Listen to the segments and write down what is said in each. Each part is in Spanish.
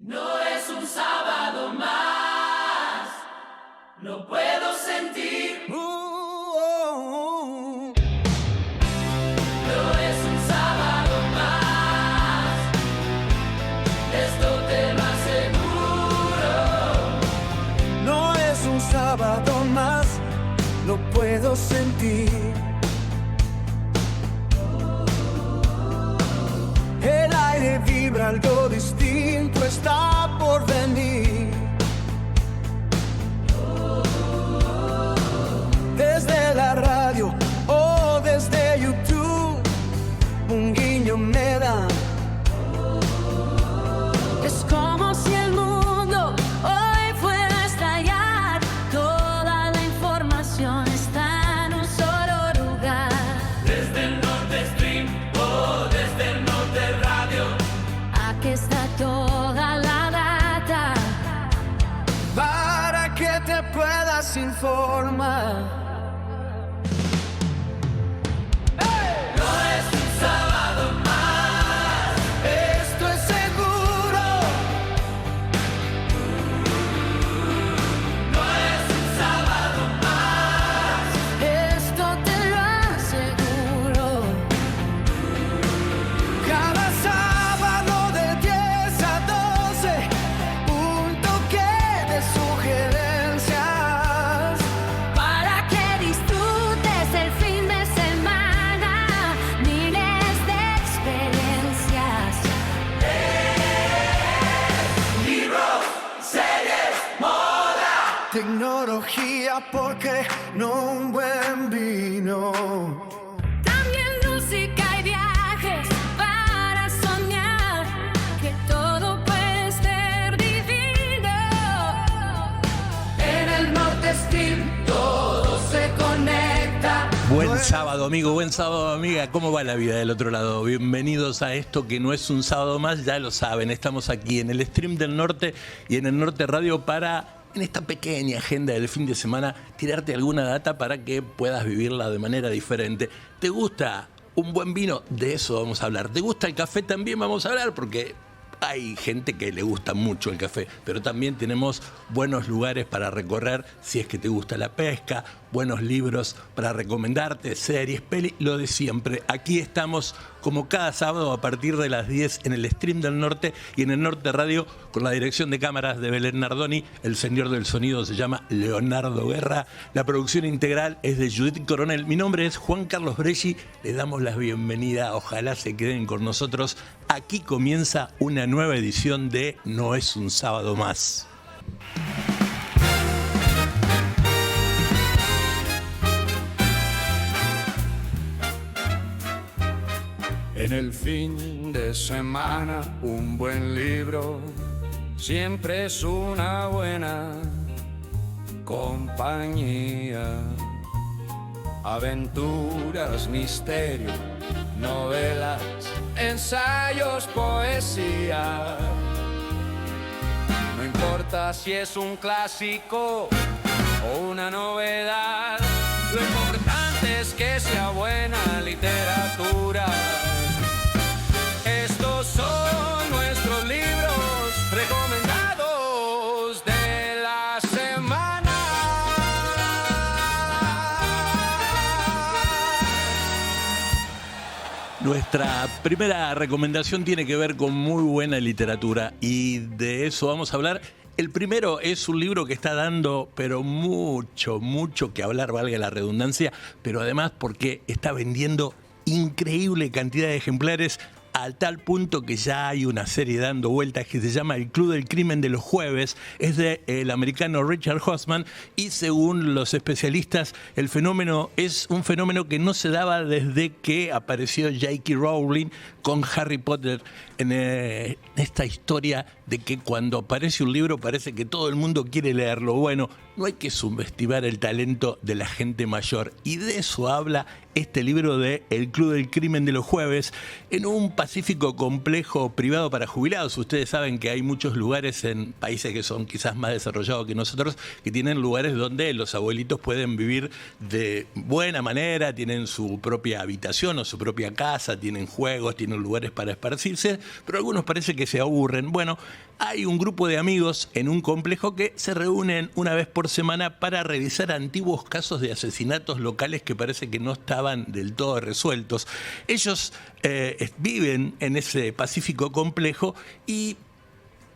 No es un sábado más, no puedo sentir. No es un sábado más, esto te lo aseguro. No es un sábado más, lo puedo sentir. El aire vibra, algo distinto está por venir. Desde la radio o desde YouTube, un guiño me da. Es como si el mundo hoy fuera a estallar. Toda la información está en un solo lugar. Desde el Norte Stream o desde el Norte Radio. Aquí está toda la data Para que te puedas informar. No es un sábado más, Esto es seguro. no es un sábado más, esto te lo aseguro. Cada sábado de 10 a 12, un toque de sugerencias. Para que disfrutes el fin de semana, miles de experiencias. libros, series, moda. Tecnología, porque no un buen vino. También música y viajes para soñar que todo puede ser divino. En el Norte Stream todo se conecta. Buen sábado, amigo, buen sábado, amiga. ¿Cómo va la vida del otro lado? Bienvenidos a esto que no es un sábado más, ya lo saben. Estamos aquí en el Stream del Norte y en el Norte Radio para, en esta pequeña agenda del fin de semana, tirarte alguna data para que puedas vivirla de manera diferente. ¿Te gusta un buen vino? De eso vamos a hablar. ¿Te gusta el café? También vamos a hablar porque hay gente que le gusta mucho el café, pero también tenemos buenos lugares para recorrer si es que te gusta la pesca, buenos libros para recomendarte, series, peli, lo de siempre. Aquí estamos como cada sábado a partir de las 10 en el Stream del Norte y en el Norte Radio con la dirección de cámaras de Belén Nardoni. El señor del sonido se llama Leonardo Guerra. La producción integral es de Judith Coronel. Mi nombre es Juan Carlos Bresci. Les damos la bienvenida. Ojalá se queden con nosotros. Aquí comienza una nueva edición de No es un sábado más. En el fin de semana, un buen libro siempre es una buena compañía. Aventuras, misterio, novelas, ensayos, poesía. No importa si es un clásico o una novedad, lo importante es que sea buena literatura. Estos son nuestros libros recomendados de la semana. Nuestra primera recomendación tiene que ver con muy buena literatura y de eso vamos a hablar. El primero es un libro que está dando, pero mucho que hablar, valga la redundancia, pero además porque está vendiendo increíble cantidad de ejemplares al tal punto que ya hay una serie dando vueltas que se llama El Club del Crimen de los Jueves. Es del americano Richard Hoffman y según los especialistas el fenómeno es un fenómeno que no se daba desde que apareció J.K. Rowling con Harry Potter en esta historia de que cuando aparece un libro parece que todo el mundo quiere leerlo. Bueno, no hay que subestimar el talento de la gente mayor. Y de eso habla este libro de El Club del Crimen de los Jueves, en un pacífico complejo privado para jubilados. Ustedes saben que hay muchos lugares en países que son quizás más desarrollados que nosotros, que tienen lugares donde los abuelitos pueden vivir de buena manera, tienen su propia habitación o su propia casa, tienen juegos, tienen lugares para esparcirse, pero algunos parece que se aburren. Bueno, hay un grupo de amigos en un complejo que se reúnen una vez por semana para revisar antiguos casos de asesinatos locales que parece que no estaban del todo resueltos. Ellos viven en ese pacífico complejo y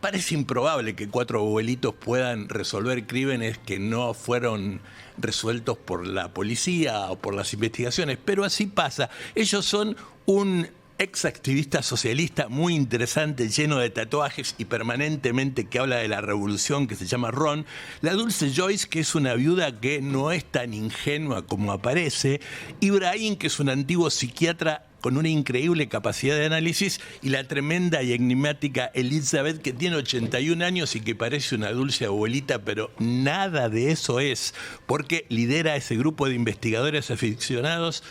parece improbable que 4 abuelitos puedan resolver crímenes que no fueron resueltos por la policía o por las investigaciones, pero así pasa. Ellos son un ex activista socialista muy interesante, lleno de tatuajes y permanentemente que habla de la revolución, que se llama Ron. La Dulce Joyce, que es una viuda que no es tan ingenua como aparece. Ibrahim, que es un antiguo psiquiatra con una increíble capacidad de análisis. Y la tremenda y enigmática Elizabeth, que tiene 81 años y que parece una dulce abuelita, pero nada de eso es, porque lidera ese grupo de investigadores aficionados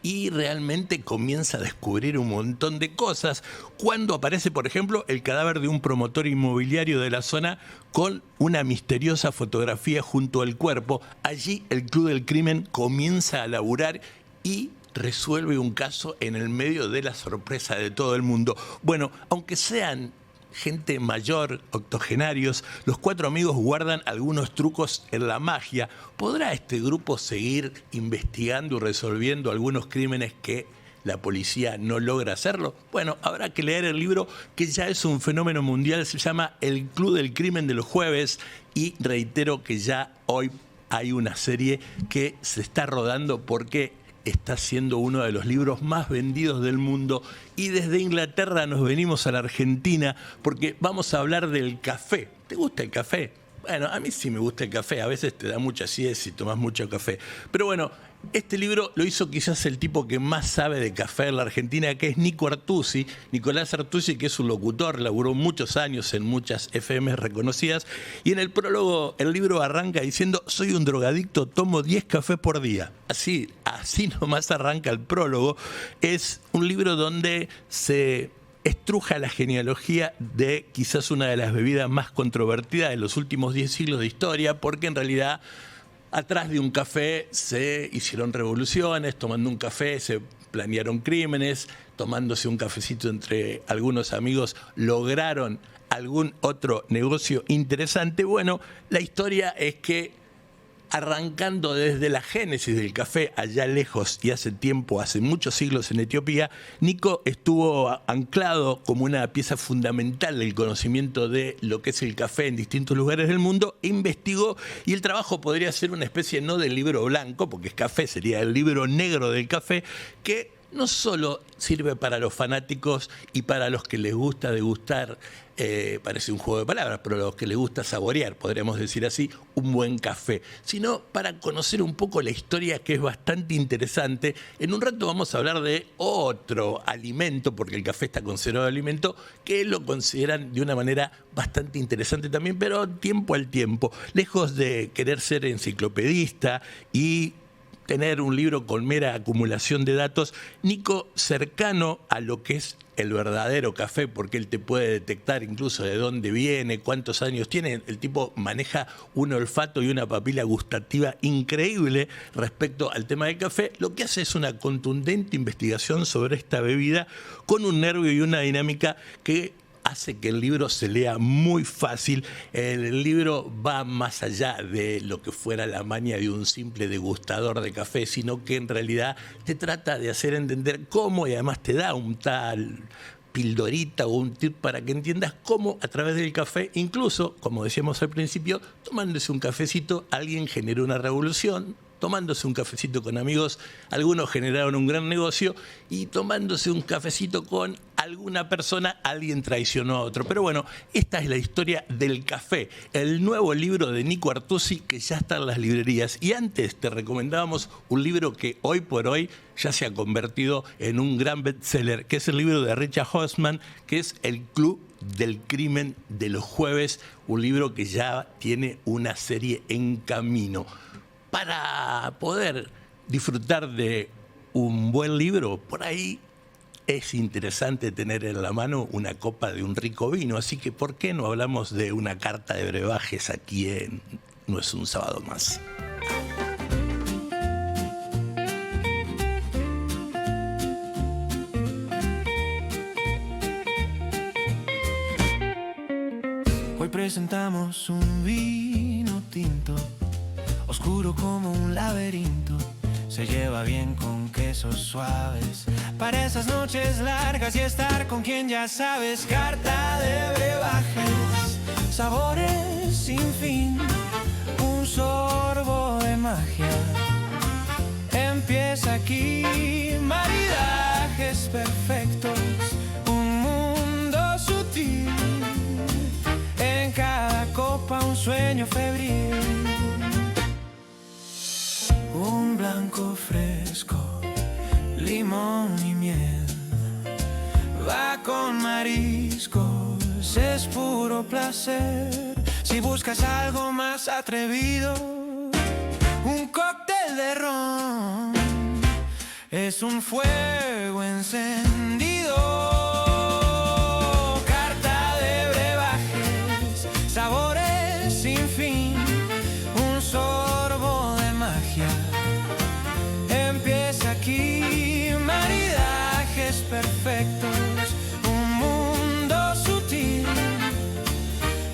y realmente comienza a descubrir un montón de cosas cuando aparece, por ejemplo, el cadáver de un promotor inmobiliario de la zona con una misteriosa fotografía junto al cuerpo. Allí el Club del Crimen comienza a laburar y resuelve un caso en el medio de la sorpresa de todo el mundo. Bueno, aunque sean gente mayor, octogenarios, los 4 amigos guardan algunos trucos en la magia. ¿Podrá este grupo seguir investigando y resolviendo algunos crímenes que la policía no logra hacerlo? Bueno, habrá que leer el libro, que ya es un fenómeno mundial. Se llama El Club del Crimen de los Jueves y reitero que ya hoy hay una serie que se está rodando porque está siendo uno de los libros más vendidos del mundo. Y desde Inglaterra nos venimos a la Argentina porque vamos a hablar del café. ¿Te gusta el café? Bueno, a mí sí me gusta el café. A veces te da mucha acidez si tomas mucho café. Pero bueno, este libro lo hizo quizás el tipo que más sabe de café en la Argentina, que es Nico Artusi. Nicolás Artusi, que es un locutor, laburó muchos años en muchas FM reconocidas. Y en el prólogo el libro arranca diciendo: soy un drogadicto, tomo 10 cafés por día. Así nomás arranca el prólogo. Es un libro donde se estruja la genealogía de quizás una de las bebidas más controvertidas de los últimos 10 siglos de historia, porque en realidad atrás de un café se hicieron revoluciones, tomando un café se planearon crímenes, tomándose un cafecito entre algunos amigos lograron algún otro negocio interesante. Bueno, la historia es que arrancando desde la génesis del café allá lejos y hace tiempo, hace muchos siglos en Etiopía, Nico estuvo anclado como una pieza fundamental del conocimiento de lo que es el café en distintos lugares del mundo, investigó y el trabajo podría ser una especie no del libro blanco, porque es café, sería el libro negro del café, que no solo sirve para los fanáticos y para los que les gusta degustar, parece un juego de palabras, pero a los que les gusta saborear, podríamos decir así, un buen café, sino para conocer un poco la historia, que es bastante interesante. En un rato vamos a hablar de otro alimento, porque el café está considerado alimento, que lo consideran de una manera bastante interesante también, pero tiempo al tiempo. Lejos de querer ser enciclopedista y tener un libro con mera acumulación de datos, Nico, cercano a lo que es el verdadero café, porque él te puede detectar incluso de dónde viene, cuántos años tiene. El tipo maneja un olfato y una papila gustativa increíble respecto al tema del café. Lo que hace es una contundente investigación sobre esta bebida con un nervio y una dinámica que hace que el libro se lea muy fácil. El libro va más allá de lo que fuera la maña de un simple degustador de café, sino que en realidad te trata de hacer entender cómo, y además te da un tal pildorita o un tip para que entiendas cómo a través del café, incluso, como decíamos al principio, tomándose un cafecito, alguien generó una revolución. Tomándose un cafecito con amigos, algunos generaron un gran negocio, y tomándose un cafecito con alguna persona, alguien traicionó a otro. Pero bueno, esta es la historia del café, el nuevo libro de Nico Artusi, que ya está en las librerías. Y antes te recomendábamos un libro que hoy por hoy ya se ha convertido en un gran bestseller, que es el libro de Richard Hausman, que es El Club del crimen de los jueves, un libro que ya tiene una serie en camino. Para poder disfrutar de un buen libro, por ahí es interesante tener en la mano una copa de un rico vino, así que ¿por qué no hablamos de una carta de brebajes aquí en No es un sábado más? Hoy presentamos un vino tinto, oscuro como un laberinto. Se lleva bien con quesos suaves para esas noches largas y estar con quien ya sabes. Carta de brebajes, sabores sin fin, un sorbo de magia. Empieza aquí, maridajes perfectos, un mundo sutil. En cada copa un sueño febril. Un blanco fresco, limón y miel. Va con mariscos, es puro placer. Si buscas algo más atrevido, un cóctel de ron es un fuego encendido. Carta de brebajes, sabores sin fin, un sorbo de magia. Empieza aquí, maridajes perfectos, un mundo sutil.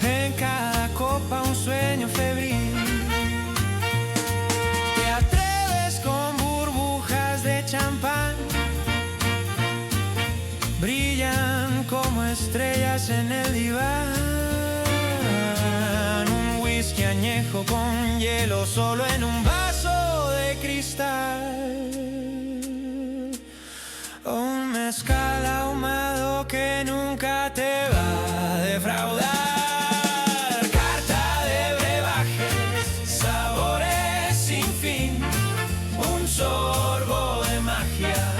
En cada copa un sueño febril. Te atreves con burbujas de champán, brillan como estrellas en el diván. Un whisky añejo con hielo solo en un vaso de cristal. Un mezcal ahumado que nunca te va a defraudar. Carta de brebajes, sabores sin fin, un sorbo de magia.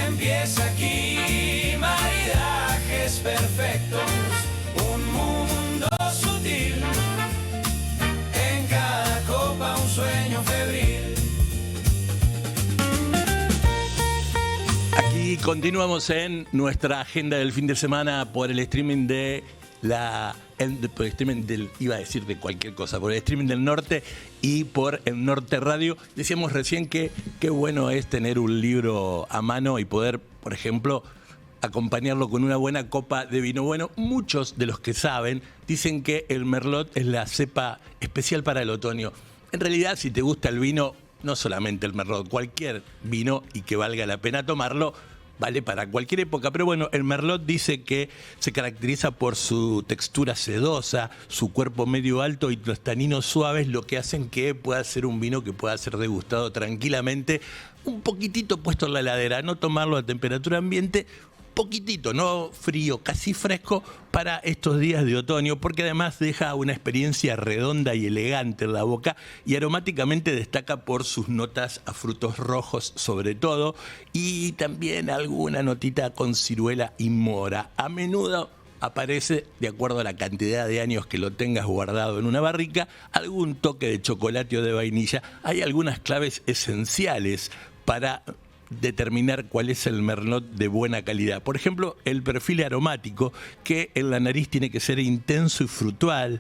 Empieza aquí, maridajes perfectos, un mundo sutil. En cada copa un sueño febril. Aquí continuamos en nuestra agenda del fin de semana por el streaming de por el streaming iba a decir de cualquier cosa, por el streaming del norte y por el Norte Radio. Decíamos recién que qué bueno es tener un libro a mano y poder, por ejemplo, acompañarlo con una buena copa de vino. Bueno, muchos de los que saben dicen que el Merlot es la cepa especial para el otoño. En realidad, si te gusta el vino, no solamente el Merlot, cualquier vino y que valga la pena tomarlo, vale para cualquier época. Pero bueno, el Merlot dice que se caracteriza por su textura sedosa, su cuerpo medio alto y los taninos suaves, lo que hacen que pueda ser un vino que pueda ser degustado tranquilamente, un poquitito puesto en la heladera, no tomarlo a temperatura ambiente, poquitito, no frío, casi fresco para estos días de otoño, porque además deja una experiencia redonda y elegante en la boca y aromáticamente destaca por sus notas a frutos rojos sobre todo y también alguna notita con ciruela y mora. A menudo aparece, de acuerdo a la cantidad de años que lo tengas guardado en una barrica, algún toque de chocolate o de vainilla. Hay algunas claves esenciales para determinar cuál es el Merlot de buena calidad. Por ejemplo, el perfil aromático, que en la nariz tiene que ser intenso y frutal.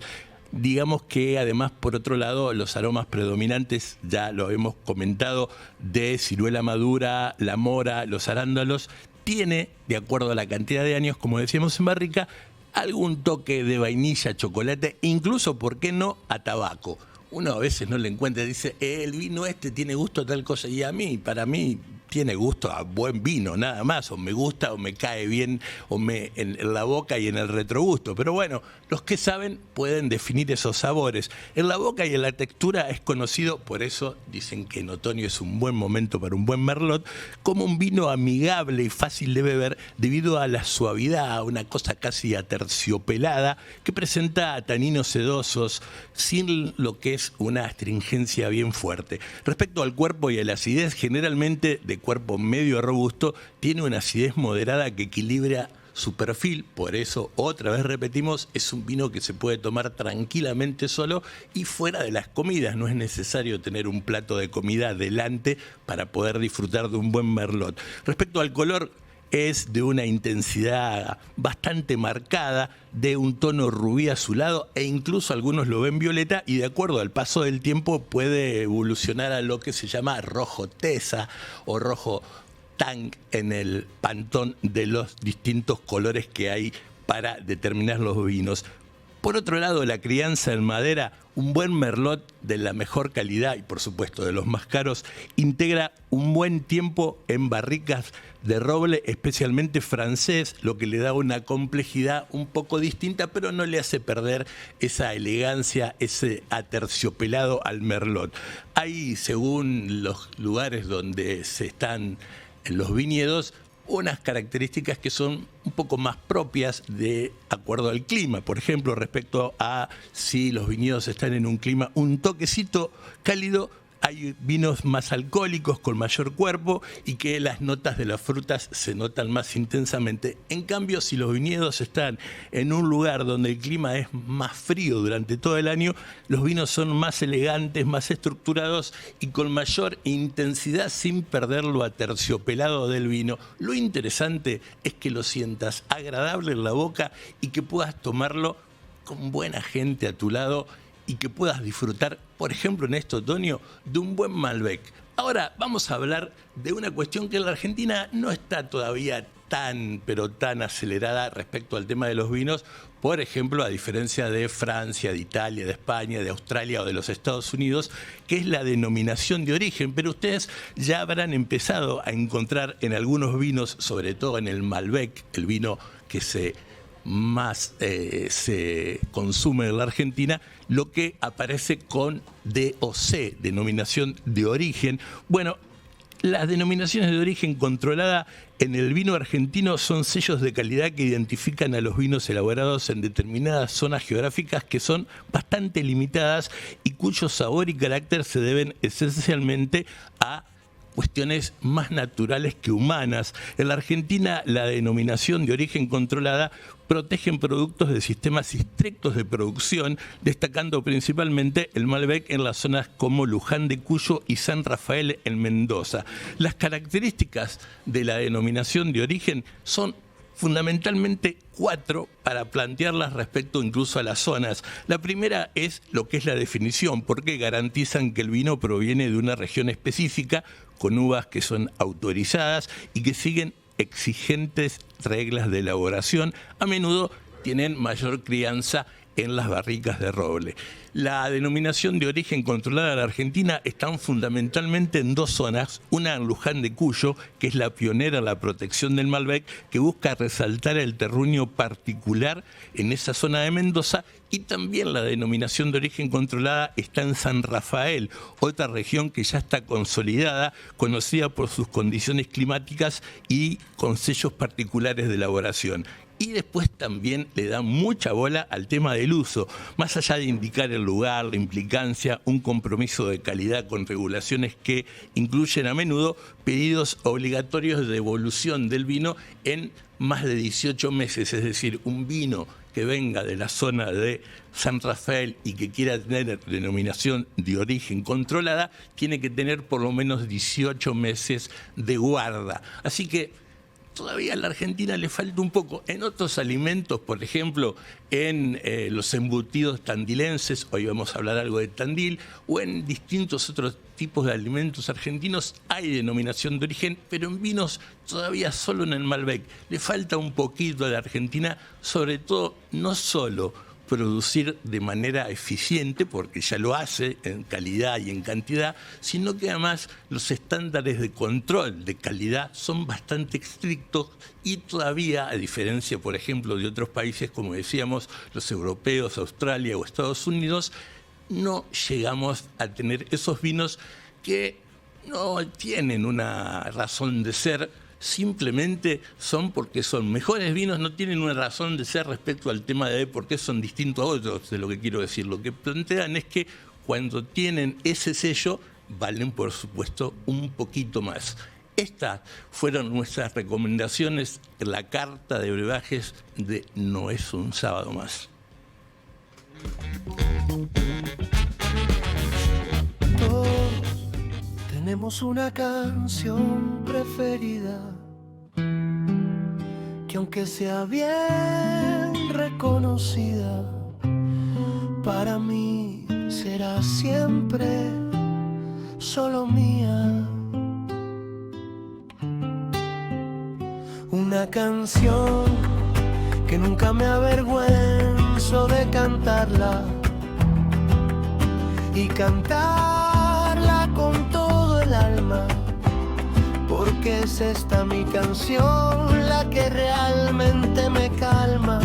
Digamos que además, por otro lado, los aromas predominantes, ya lo hemos comentado, de ciruela madura, la mora, los arándanos, tiene, de acuerdo a la cantidad de años, como decíamos en barrica, algún toque de vainilla, chocolate, incluso, ¿por qué no?, a tabaco. Uno a veces no le encuentra, dice, el vino este tiene gusto a tal cosa, y para mí tiene gusto a buen vino, nada más, o me gusta o me cae bien o en la boca y en el retrogusto. Pero bueno, los que saben pueden definir esos sabores. En la boca y en la textura es conocido, por eso dicen que en otoño es un buen momento para un buen Merlot, como un vino amigable y fácil de beber debido a la suavidad, a una cosa casi aterciopelada, que presenta taninos sedosos sin lo que es una astringencia bien fuerte. Respecto al cuerpo y a la acidez, generalmente de cuerpo medio robusto, tiene una acidez moderada que equilibra su perfil, por eso otra vez repetimos, es un vino que se puede tomar tranquilamente solo y fuera de las comidas. No es necesario tener un plato de comida delante para poder disfrutar de un buen merlot. Respecto al color, es de una intensidad bastante marcada, de un tono rubí azulado e incluso algunos lo ven violeta, y de acuerdo al paso del tiempo puede evolucionar a lo que se llama rojo tesa o rojo tang en el pantón de los distintos colores que hay para determinar los vinos. Por otro lado, la crianza en madera, un buen merlot de la mejor calidad y por supuesto de los más caros, integra un buen tiempo en barricas de roble, especialmente francés, lo que le da una complejidad un poco distinta, pero no le hace perder esa elegancia, ese aterciopelado al merlot. Hay, según los lugares donde se están en los viñedos, unas características que son un poco más propias de acuerdo al clima. Por ejemplo, respecto a si los viñedos están en un clima un toquecito cálido, hay vinos más alcohólicos, con mayor cuerpo, y que las notas de las frutas se notan más intensamente. En cambio, si los viñedos están en un lugar donde el clima es más frío durante todo el año, los vinos son más elegantes, más estructurados y con mayor intensidad, sin perder lo aterciopelado del vino. Lo interesante es que lo sientas agradable en la boca y que puedas tomarlo con buena gente a tu lado y que puedas disfrutar, por ejemplo, en este otoño, de un buen Malbec. Ahora vamos a hablar de una cuestión que en la Argentina no está todavía tan acelerada respecto al tema de los vinos. Por ejemplo, a diferencia de Francia, de Italia, de España, de Australia o de los Estados Unidos, que es la denominación de origen. Pero ustedes ya habrán empezado a encontrar en algunos vinos, sobre todo en el Malbec, el vino que más se consume en la Argentina, lo que aparece con DOC, denominación de origen. Bueno, las denominaciones de origen controlada en el vino argentino son sellos de calidad que identifican a los vinos elaborados en determinadas zonas geográficas que son bastante limitadas y cuyo sabor y carácter se deben esencialmente a cuestiones más naturales que humanas. En la Argentina, la denominación de origen controlada protegen productos de sistemas estrictos de producción, destacando principalmente el Malbec en las zonas como Luján de Cuyo y San Rafael en Mendoza. Las características de la denominación de origen son fundamentalmente 4 para plantearlas respecto incluso a las zonas. La primera es lo que es la definición, porque garantizan que el vino proviene de una región específica, con uvas que son autorizadas y que siguen exigentes reglas de elaboración. A menudo tienen mayor crianza en las barricas de roble. La denominación de origen controlada de la Argentina están fundamentalmente en 2 zonas, una en Luján de Cuyo, que es la pionera en la protección del Malbec, que busca resaltar el terruño particular en esa zona de Mendoza, y también la denominación de origen controlada está en San Rafael, otra región que ya está consolidada, conocida por sus condiciones climáticas y con sellos particulares de elaboración. Y después también le dan mucha bola al tema del uso, más allá de indicar el lugar, la implicancia, un compromiso de calidad con regulaciones que incluyen a menudo pedidos obligatorios de devolución del vino en más de 18 meses, es decir, un vino que venga de la zona de San Rafael y que quiera tener denominación de origen controlada, tiene que tener por lo menos 18 meses de guarda. Así que todavía a la Argentina le falta un poco. En otros alimentos, por ejemplo, en los embutidos tandilenses, hoy vamos a hablar algo de Tandil, o en distintos otros tipos de alimentos argentinos hay denominación de origen, pero en vinos todavía solo en el Malbec. Le falta un poquito a la Argentina, sobre todo, no solo producir de manera eficiente, porque ya lo hace en calidad y en cantidad, sino que además los estándares de control de calidad son bastante estrictos y todavía, a diferencia, por ejemplo, de otros países, como decíamos, los europeos, Australia o Estados Unidos, no llegamos a tener esos vinos que no tienen una razón de ser, simplemente son porque son mejores vinos, no tienen una razón de ser respecto al tema de por qué son distintos a otros, de lo que quiero decir. Lo que plantean es que cuando tienen ese sello, valen, por supuesto, un poquito más. Estas fueron nuestras recomendaciones en la carta de brebajes de No es un sábado más. Todos tenemos una canción preferida que aunque sea bien reconocida, para mí será siempre solo mía. Una canción que nunca me avergüenzo de cantarla y cantarla con todo el alma, porque es esta mi canción la que realmente me calma.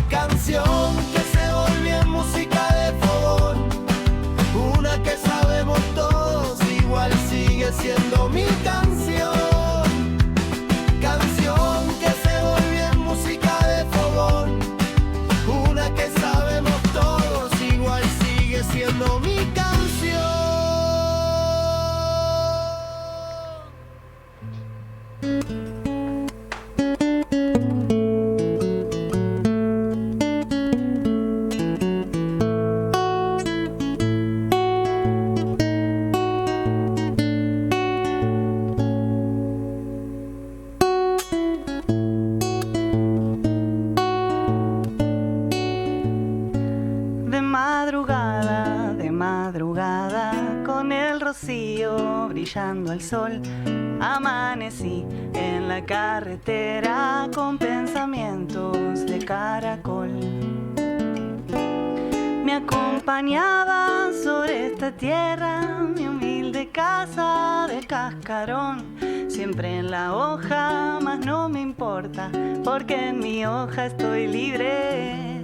Canción que se volvió en música de fogón, una que sabemos todos, igual sigue siendo mi canción. Canción que se volvió en música de fogón, una que sabemos todos, igual sigue siendo mi canción. De madrugada, con el rocío brillando al sol, amanecí en la carretera con pensamientos de caracol. Me acompañaba sobre esta tierra mi humilde casa de cascarón, siempre en la hoja, mas no me importa, porque en mi hoja estoy libre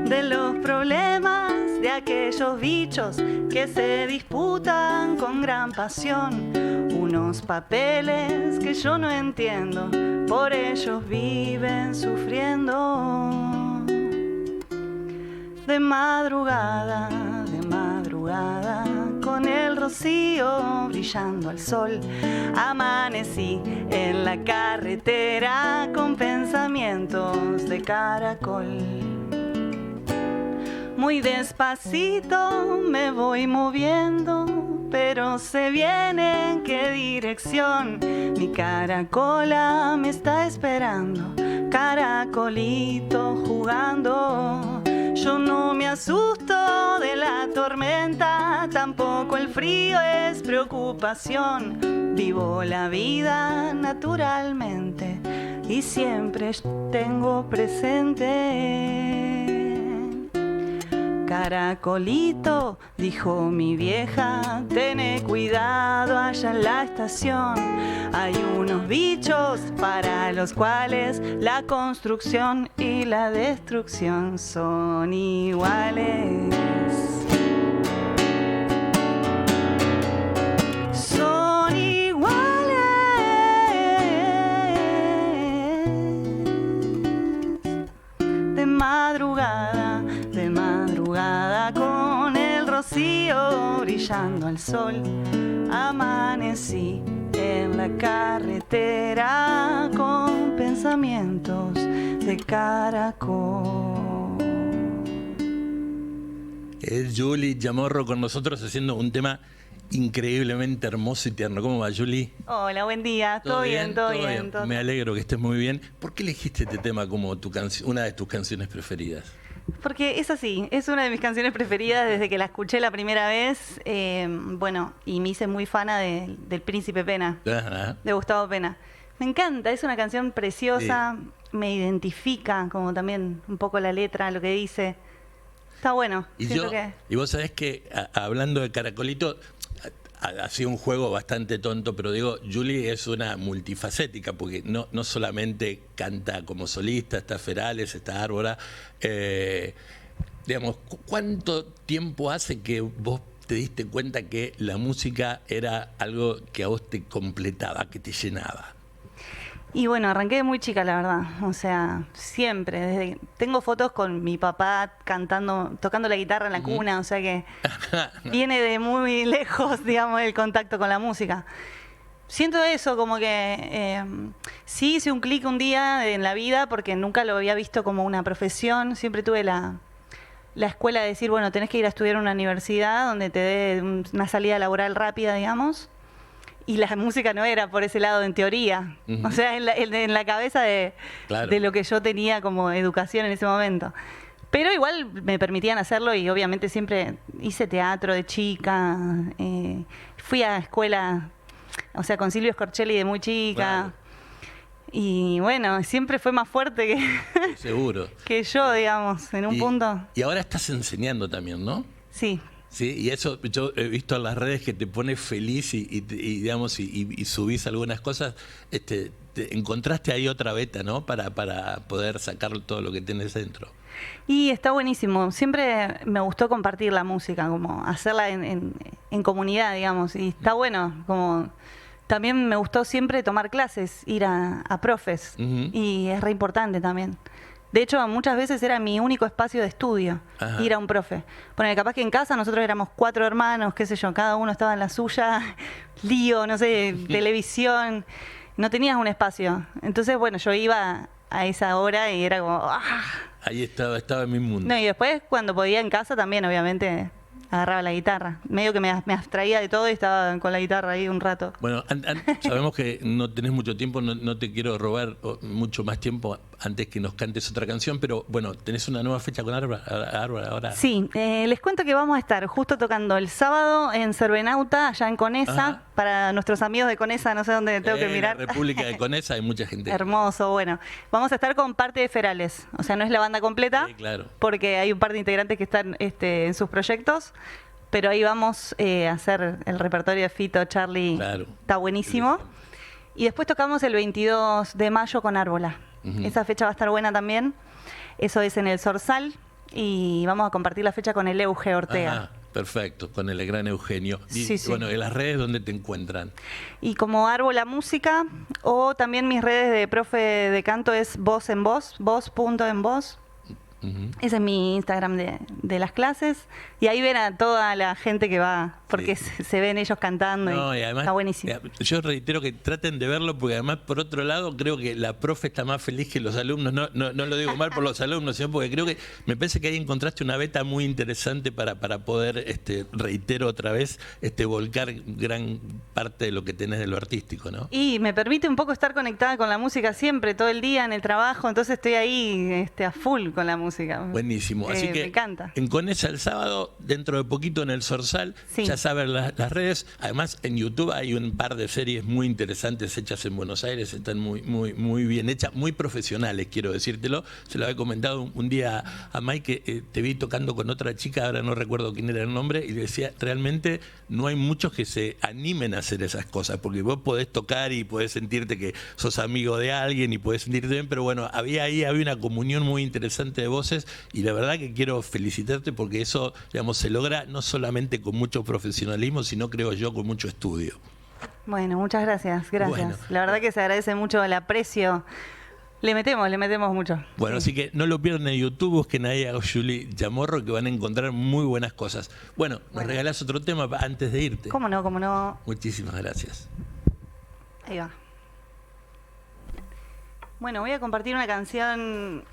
de los problemas de aquellos bichos que se disputan con gran pasión unos papeles que yo no entiendo, por ellos viven sufriendo. De madrugada, con el rocío brillando al sol, amanecí en la carretera con pensamientos de caracol. Muy despacito me voy moviendo, pero sé bien en qué dirección. Mi caracola me está esperando, caracolito jugando. Yo no me asusto de la tormenta, tampoco el frío es preocupación. Vivo la vida naturalmente y siempre tengo presente. Caracolito, dijo mi vieja, tené cuidado allá en la estación. Hay unos bichos para los cuales la construcción y la destrucción son iguales. Son iguales. De madrugada, con el rocío brillando al sol, amanecí en la carretera con pensamientos de caracol. Es Juli Chamorro con nosotros haciendo un tema increíblemente hermoso y tierno. ¿Cómo va, Juli? Hola, buen día. ¿Todo bien? ¿Todo bien? Me alegro que estés muy bien. ¿Por qué elegiste este tema como una de tus canciones preferidas? Porque es así, es una de mis canciones preferidas desde que la escuché la primera vez. Bueno, y me hice muy fana del Príncipe Pena, Ajá. de Gustavo Pena. Me encanta, es una canción preciosa, Sí. Me identifica como también un poco la letra, lo que dice. Está bueno. Y vos sabés que hablando de Caracolito, ha sido un juego bastante tonto, pero digo, Juli es una multifacética, porque no solamente canta como solista, está Ferales, está Árbora. Digamos, ¿cuánto tiempo hace que vos te diste cuenta que la música era algo que a vos te completaba, que te llenaba? Y bueno, arranqué de muy chica, la verdad. O sea, siempre. Tengo fotos con mi papá cantando, tocando la guitarra en la cuna, o sea que viene de muy lejos, digamos, el contacto con la música. Siento eso, como que sí hice un clic un día en la vida porque nunca lo había visto como una profesión. Siempre tuve la escuela de decir, bueno, tenés que ir a estudiar a una universidad donde te dé una salida laboral rápida, digamos. Y la música no era por ese lado en teoría. O sea, en la cabeza de lo que yo tenía como educación en ese momento. Pero igual me permitían hacerlo y obviamente siempre hice teatro de chica. Fui a escuela, o sea, con Silvio Scorcelli de muy chica. Claro. Y bueno, siempre fue más fuerte Seguro. que yo, digamos, en un punto. Y ahora estás enseñando también, ¿no? Sí. Sí, y eso yo he visto en las redes que te pone feliz y digamos, y subís algunas cosas. Encontraste ahí otra beta, ¿no? Para poder sacar todo lo que tenés dentro. Y está buenísimo. Siempre me gustó compartir la música, como hacerla en comunidad, digamos. Y está bueno, como también me gustó siempre tomar clases, ir a profes. Y es re importante también. De hecho, muchas veces era mi único espacio de estudio, ir a un profe. Bueno, capaz que en casa nosotros éramos 4 hermanos, qué sé yo, cada uno estaba en la suya, lío, no sé, televisión, no tenías un espacio. Entonces, bueno, yo iba a esa hora y era como... ¡ah! Ahí estaba en mi mundo. No, y después, cuando podía en casa también, obviamente, agarraba la guitarra. Medio que me abstraía de todo y estaba con la guitarra ahí un rato. Bueno, sabemos que no tenés mucho tiempo, no te quiero robar mucho más tiempo antes que nos cantes otra canción, pero bueno, tenés una nueva fecha con Árbol ahora. Sí, les cuento que vamos a estar justo tocando el sábado en Cervenauta, allá en Conesa, para nuestros amigos de Conesa, no sé dónde tengo que mirar. En la República de Conesa hay mucha gente. Hermoso, bueno. Vamos a estar con parte de Ferales, o sea, no es la banda completa, Sí, claro. porque hay un par de integrantes que están en sus proyectos, pero ahí vamos a hacer el repertorio de Fito, Charlie, Claro. Está buenísimo. Y después tocamos el 22 de mayo con Árbola. Esa fecha va a estar buena también. Eso es en el Zorzal y vamos a compartir la fecha con el Euge Ortega. Ajá, perfecto, con el gran Eugenio. Y, Sí, sí. bueno, en las redes, ¿dónde te encuentran? Y como Árbola Música, o también mis redes de profe de canto es voz en voz, voz.envoz. Ese es mi Instagram de las clases. Y ahí ven a toda la gente que va, porque se ven ellos cantando y además, está buenísimo. Yo reitero que traten de verlo, porque además, por otro lado, creo que la profe está más feliz que los alumnos. No lo digo mal por los alumnos, sino porque creo que me parece que ahí encontraste una beta muy interesante para poder, reitero otra vez, volcar gran parte de lo que tenés de lo artístico, ¿no? Y me permite un poco estar conectada con la música siempre, todo el día en el trabajo, entonces estoy ahí a full con la música. Buenísimo. Así que me encanta. en Conesa el sábado, dentro de poquito en el Zorzal, Sí. ya saben las redes. Además, en YouTube hay un par de series muy interesantes hechas en Buenos Aires, están muy bien hechas, muy profesionales, quiero decírtelo. Se lo había comentado un día a Mike, que te vi tocando con otra chica, ahora no recuerdo quién era el nombre, y le decía, realmente no hay muchos que se animen a hacer esas cosas, porque vos podés tocar y podés sentirte que sos amigo de alguien y podés sentirte bien, pero bueno, había una comunión muy interesante de voces, y la verdad que quiero felicitarte porque eso, digamos, se logra no solamente con mucho profesionalismo, sino, creo yo, con mucho estudio. Bueno, muchas gracias. Bueno. La verdad que se agradece mucho el aprecio. Le metemos mucho. Bueno, Sí. así que no lo pierdan en YouTube, busquen ahí a Julie Chamorro, que van a encontrar muy buenas cosas. Bueno, nos regalás otro tema antes de irte. ¿Cómo no? ¿Cómo no? Muchísimas gracias. Ahí va. Bueno, voy a compartir una canción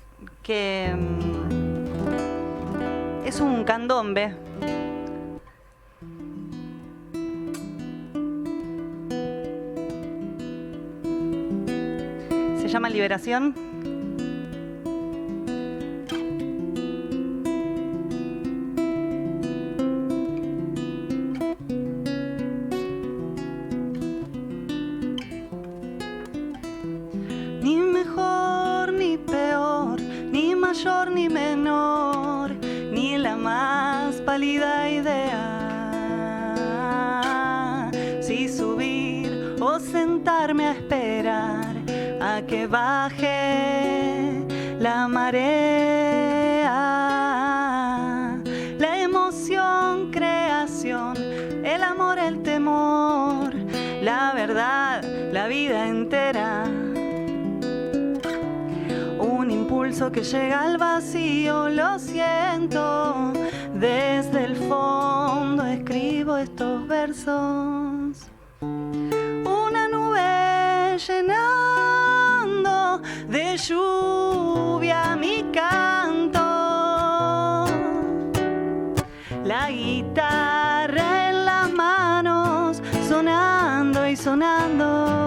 que es un candombe. Se llama Liberación. Ni mejor ni peor, ni mayor ni menor, ni la más pálida idea. Si subir o sentarme a esperar a que baje la marea. La emoción, creación, el amor, el temor, la verdad, la vida entera. pulso que llega al vacío, lo siento. Desde el fondo escribo estos versos. Una nube llenando de lluvia mi canto. La guitarra en las manos, sonando y sonando.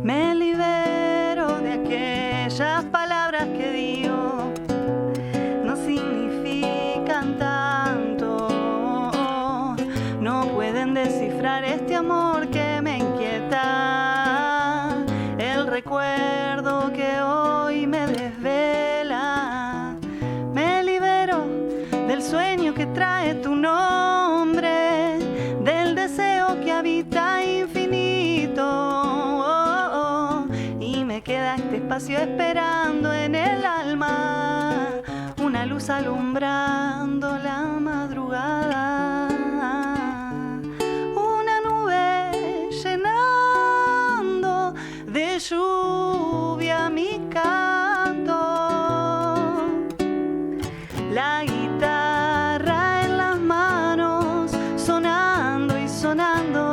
Me libero de aquellas palabras que digo, no significan tanto, no pueden descifrar este amor que me inquieta, el recuerdo que hoy me desvela. Me libero del sueño que trae tu nombre, del deseo que habita infinito. Me queda este espacio esperando en el alma, una luz alumbrando la madrugada, una nube llenando de lluvia mi canto, la guitarra en las manos, sonando y sonando.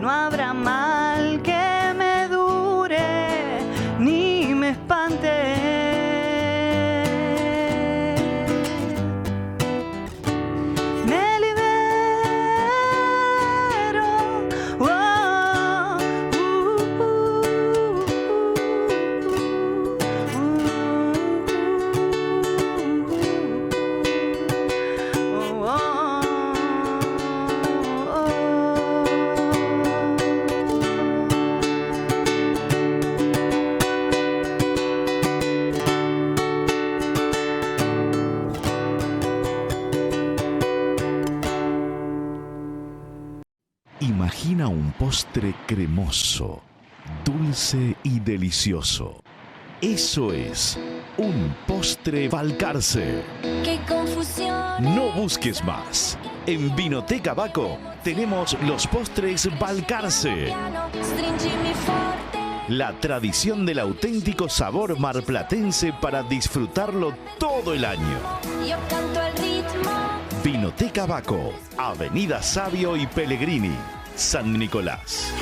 No habrá mal que me dure ni me espante. Me libero. Imagina un postre cremoso, dulce y delicioso. Eso es un postre Balcarce. Qué confusión. No busques más. En Vinoteca Baco tenemos los postres Balcarce. Stringimi forte. La tradición del auténtico sabor marplatense para disfrutarlo todo el año. Yo canto el ritmo. Vinoteca Baco, Avenida Savio y Pellegrini, San Nicolás.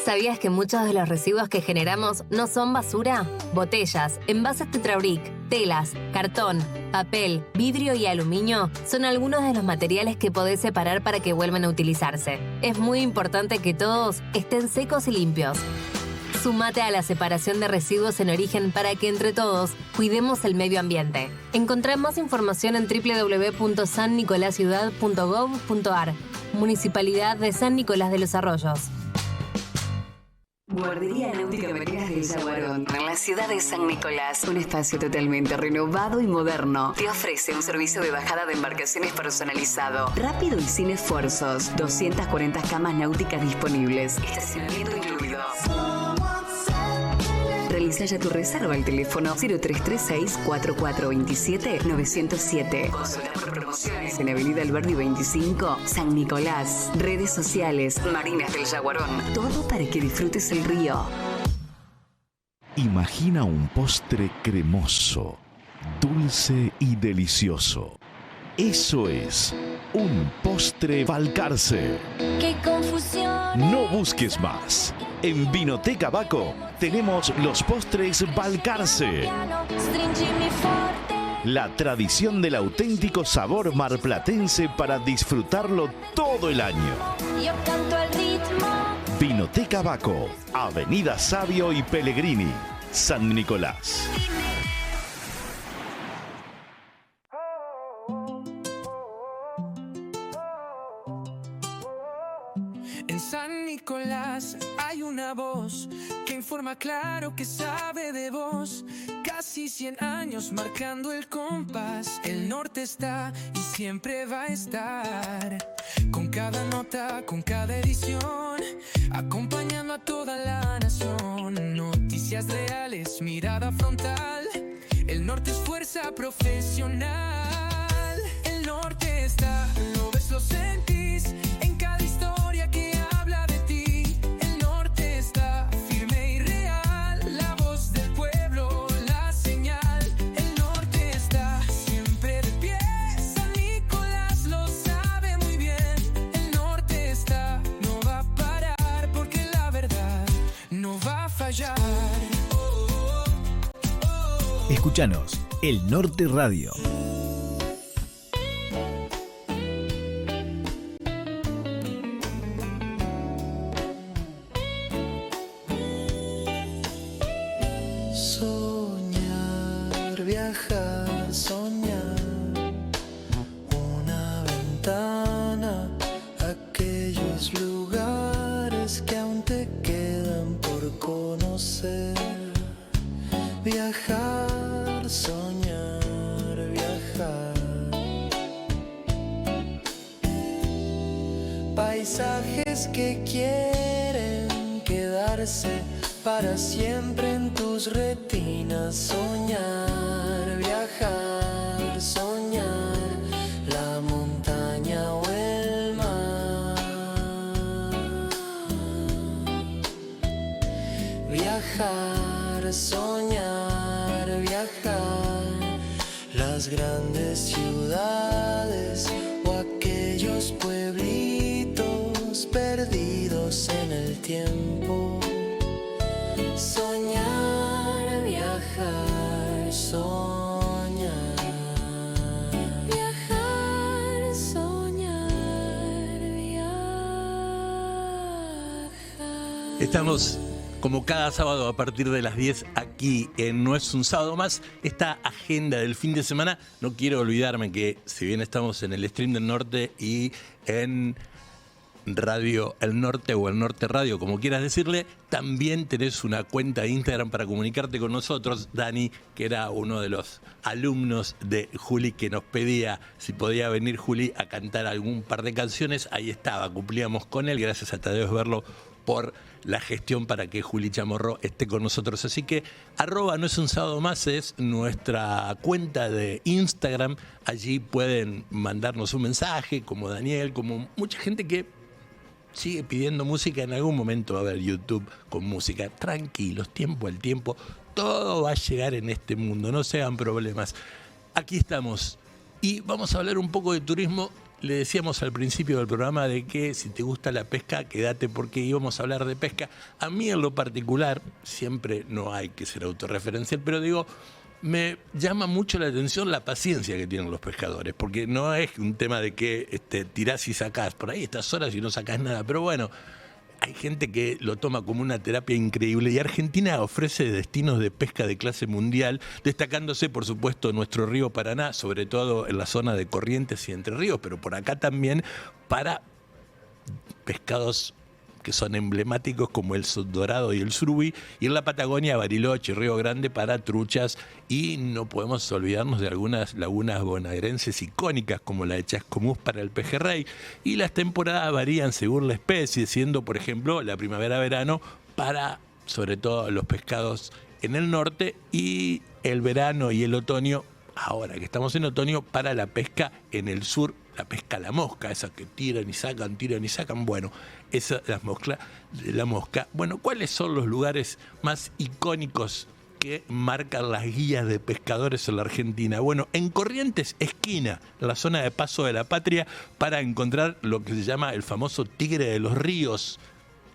¿Sabías que muchos de los residuos que generamos no son basura? Botellas, envases Tetrabric, telas, cartón, papel, vidrio y aluminio son algunos de los materiales que podés separar para que vuelvan a utilizarse. Es muy importante que todos estén secos y limpios. Sumate a la separación de residuos en origen para que entre todos cuidemos el medio ambiente. Encontrá más información en www.sannicolasciudad.gov.ar. Municipalidad de San Nicolás de los Arroyos. Guardería Náutica Marinas del Yaguarón, en la ciudad de San Nicolás. Un espacio totalmente renovado y moderno. Te ofrece un servicio de bajada de embarcaciones personalizado, rápido y sin esfuerzos. 240 camas náuticas disponibles. Estacionamiento incluido. Realiza ya tu reserva al teléfono 0336-4427-907. Consulta por promociones en Avenida Alberdi 25, San Nicolás. Redes sociales, Marinas del Yaguarón. Todo para que disfrutes el río. Imagina un postre cremoso, dulce y delicioso. Eso es un postre Balcarce. Qué confusión. No busques más. En Vinoteca Baco tenemos los postres Balcarce. Stringimi forte. La tradición del auténtico sabor marplatense para disfrutarlo todo el año. Yo canto el ritmo. Vinoteca Baco, Avenida Savio y Pellegrini, San Nicolás. En San Nicolás hay una voz que informa claro que sabe de vos. Casi 100 años marcando el compás. El norte está y siempre va a estar. Con cada nota, con cada edición, acompañando a toda la nación. Noticias reales, mirada frontal. El norte es fuerza profesional. El norte está, lo ves, lo sentís. En cada historia que habla de ti. El norte está firme y real. La voz del pueblo, la señal. El norte está siempre de pie. San Nicolás lo sabe muy bien. El norte está, no va a parar. Porque la verdad no va a fallar. Escúchanos, El Norte Radio. Soñar, viajar, soñar. Una ventana a aquellos lugares que aún te quedan por conocer. Viajar, soñar, viajar. Paisajes que quieren quedarse para siempre en tus retinas. Soñar, viajar, soñar. La montaña o el mar. Viajar, soñar, viajar. Las grandes ciudades o aquellos pueblitos perdidos en el tiempo. Soñar, viajar, soñar. Viajar, soñar, viajar. Estamos como cada sábado a partir de las 10 aquí en No es un sábado más. Esta agenda del fin de semana, no quiero olvidarme que si bien estamos en el Stream del Norte y en Radio El Norte o El Norte Radio, como quieras decirle, también tenés una cuenta de Instagram para comunicarte con nosotros. Dani, que era uno de los alumnos de Juli, que nos pedía si podía venir Juli a cantar algún par de canciones, ahí estaba, cumplíamos con él, gracias a Tadeo Verlo por la gestión para que Juli Chamorro esté con nosotros. Así que @ No es un sábado más es nuestra cuenta de Instagram. Allí pueden mandarnos un mensaje, como Daniel, como mucha gente que sigue pidiendo música. En algún momento va a haber YouTube con música. Tranquilos, tiempo al tiempo. Todo va a llegar en este mundo, no se hagan problemas. Aquí estamos y vamos a hablar un poco de turismo. Le decíamos al principio del programa de que si te gusta la pesca, quédate porque íbamos a hablar de pesca. A mí en lo particular, siempre no hay que ser autorreferencial, pero digo, me llama mucho la atención la paciencia que tienen los pescadores, porque no es un tema de que tirás y sacás, por ahí estas horas y no sacás nada, pero bueno, hay gente que lo toma como una terapia increíble y Argentina ofrece destinos de pesca de clase mundial, destacándose por supuesto nuestro río Paraná, sobre todo en la zona de Corrientes y Entre Ríos, pero por acá también para pescados que son emblemáticos como el dorado y el surubí, y en la Patagonia Bariloche, Río Grande para truchas, y no podemos olvidarnos de algunas lagunas bonaerenses icónicas como la de Chascomús para el pejerrey, y las temporadas varían según la especie, siendo por ejemplo la primavera-verano para sobre todo los pescados en el norte, y el verano y el otoño, ahora que estamos en otoño, para la pesca en el sur, la pesca a la mosca, esa que tiran y sacan, bueno, esa la mosca. Bueno, ¿cuáles son los lugares más icónicos que marcan las guías de pescadores en la Argentina? Bueno, en Corrientes, esquina, la zona de Paso de la Patria, para encontrar lo que se llama el famoso tigre de los ríos.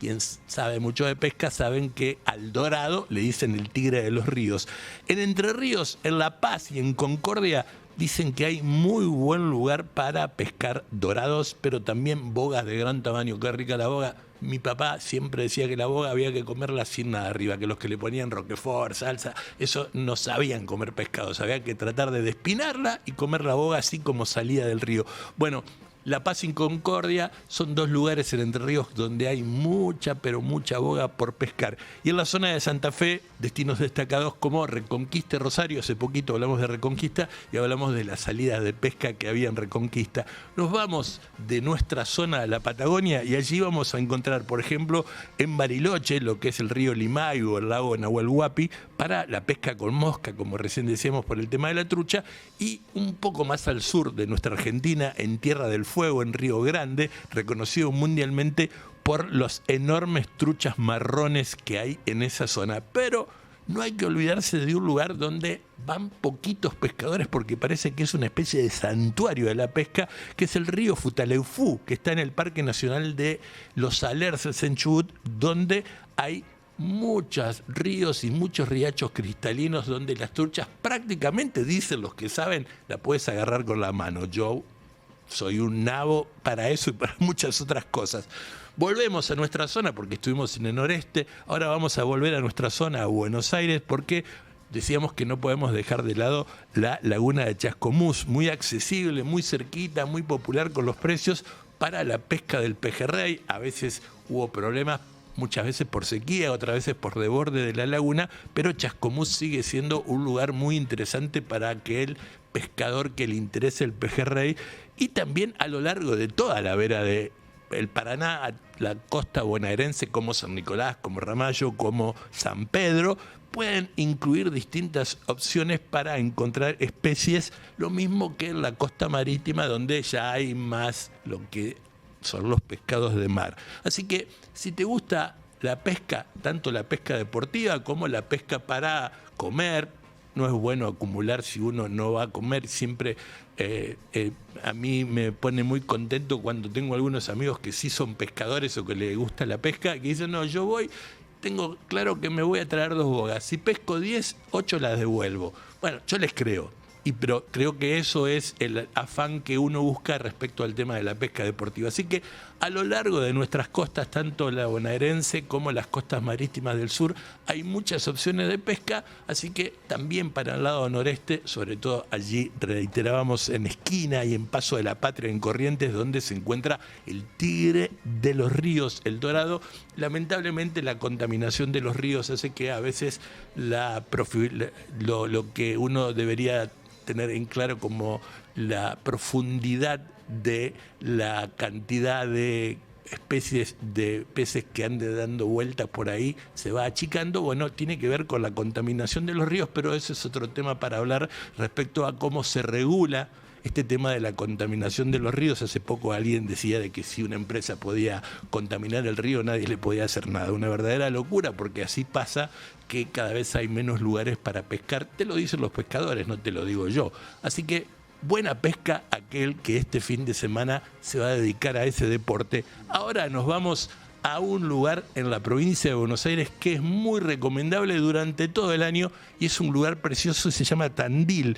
Quien sabe mucho de pesca saben que al dorado le dicen el tigre de los ríos. En Entre Ríos, en La Paz y en Concordia, dicen que hay muy buen lugar para pescar dorados, pero también bogas de gran tamaño. Qué rica la boga. Mi papá siempre decía que la boga había que comerla sin nada arriba, que los que le ponían roquefort, salsa, eso no sabían comer pescado, había que tratar de despinarla y comer la boga así como salía del río. Bueno, La Paz y Concordia son dos lugares en Entre Ríos donde hay mucha, pero mucha boga por pescar. Y en la zona de Santa Fe, destinos destacados como Reconquista y Rosario. Hace poquito hablamos de Reconquista y hablamos de las salidas de pesca que había en Reconquista. Nos vamos de nuestra zona a la Patagonia y allí vamos a encontrar, por ejemplo, en Bariloche, lo que es el río Limay o el lago Nahuel Huapi, para la pesca con mosca, como recién decíamos por el tema de la trucha, y un poco más al sur de nuestra Argentina, en Tierra del Fuego, en Río Grande, reconocido mundialmente por los enormes truchas marrones que hay en esa zona. Pero no hay que olvidarse de un lugar donde van poquitos pescadores porque parece que es una especie de santuario de la pesca, que es el río Futaleufú, que está en el Parque Nacional de los Alerces en Chubut, donde hay muchos ríos y muchos riachos cristalinos donde las truchas prácticamente, dicen los que saben, la puedes agarrar con la mano. Yo soy un nabo para eso y para muchas otras cosas. Volvemos a nuestra zona porque estuvimos en el noreste, ahora vamos a volver a nuestra zona, a Buenos Aires, porque decíamos que no podemos dejar de lado la laguna de Chascomús, muy accesible, muy cerquita, muy popular con los precios para la pesca del pejerrey. A veces hubo problemas, muchas veces por sequía, otras veces por desborde de la laguna, pero Chascomús sigue siendo un lugar muy interesante para aquel pescador que le interese el pejerrey, y también a lo largo de toda la vera del Paraná, a la costa bonaerense, como San Nicolás, como Ramallo, como San Pedro, pueden incluir distintas opciones para encontrar especies, lo mismo que en la costa marítima, donde ya hay más lo que son los pescados de mar. Así que si te gusta la pesca, tanto la pesca deportiva como la pesca para comer, no es bueno acumular si uno no va a comer. Siempre a mí me pone muy contento cuando tengo algunos amigos que sí son pescadores o que les gusta la pesca, que dicen, no, yo voy, tengo claro que me voy a traer 2 bogas, si pesco 10, 8 las devuelvo. Bueno, yo les creo. Pero creo que eso es el afán que uno busca respecto al tema de la pesca deportiva. Así que a lo largo de nuestras costas, tanto la bonaerense como las costas marítimas del sur, hay muchas opciones de pesca, así que también para el lado noreste, sobre todo allí, reiterábamos, en Esquina y en Paso de la Patria, en Corrientes, donde se encuentra el tigre de los ríos, el dorado. Lamentablemente la contaminación de los ríos hace que a veces lo que uno debería tener en claro como la profundidad de la cantidad de especies de peces que anden dando vueltas por ahí se va achicando. Bueno, tiene que ver con la contaminación de los ríos, pero ese es otro tema para hablar respecto a cómo se regula este tema de la contaminación de los ríos. Hace poco alguien decía de que si una empresa podía contaminar el río, nadie le podía hacer nada. Una verdadera locura, porque así pasa que cada vez hay menos lugares para pescar. Te lo dicen los pescadores, no te lo digo yo. Así que buena pesca aquel que este fin de semana se va a dedicar a ese deporte. Ahora nos vamos a un lugar en la provincia de Buenos Aires que es muy recomendable durante todo el año y es un lugar precioso y se llama Tandil.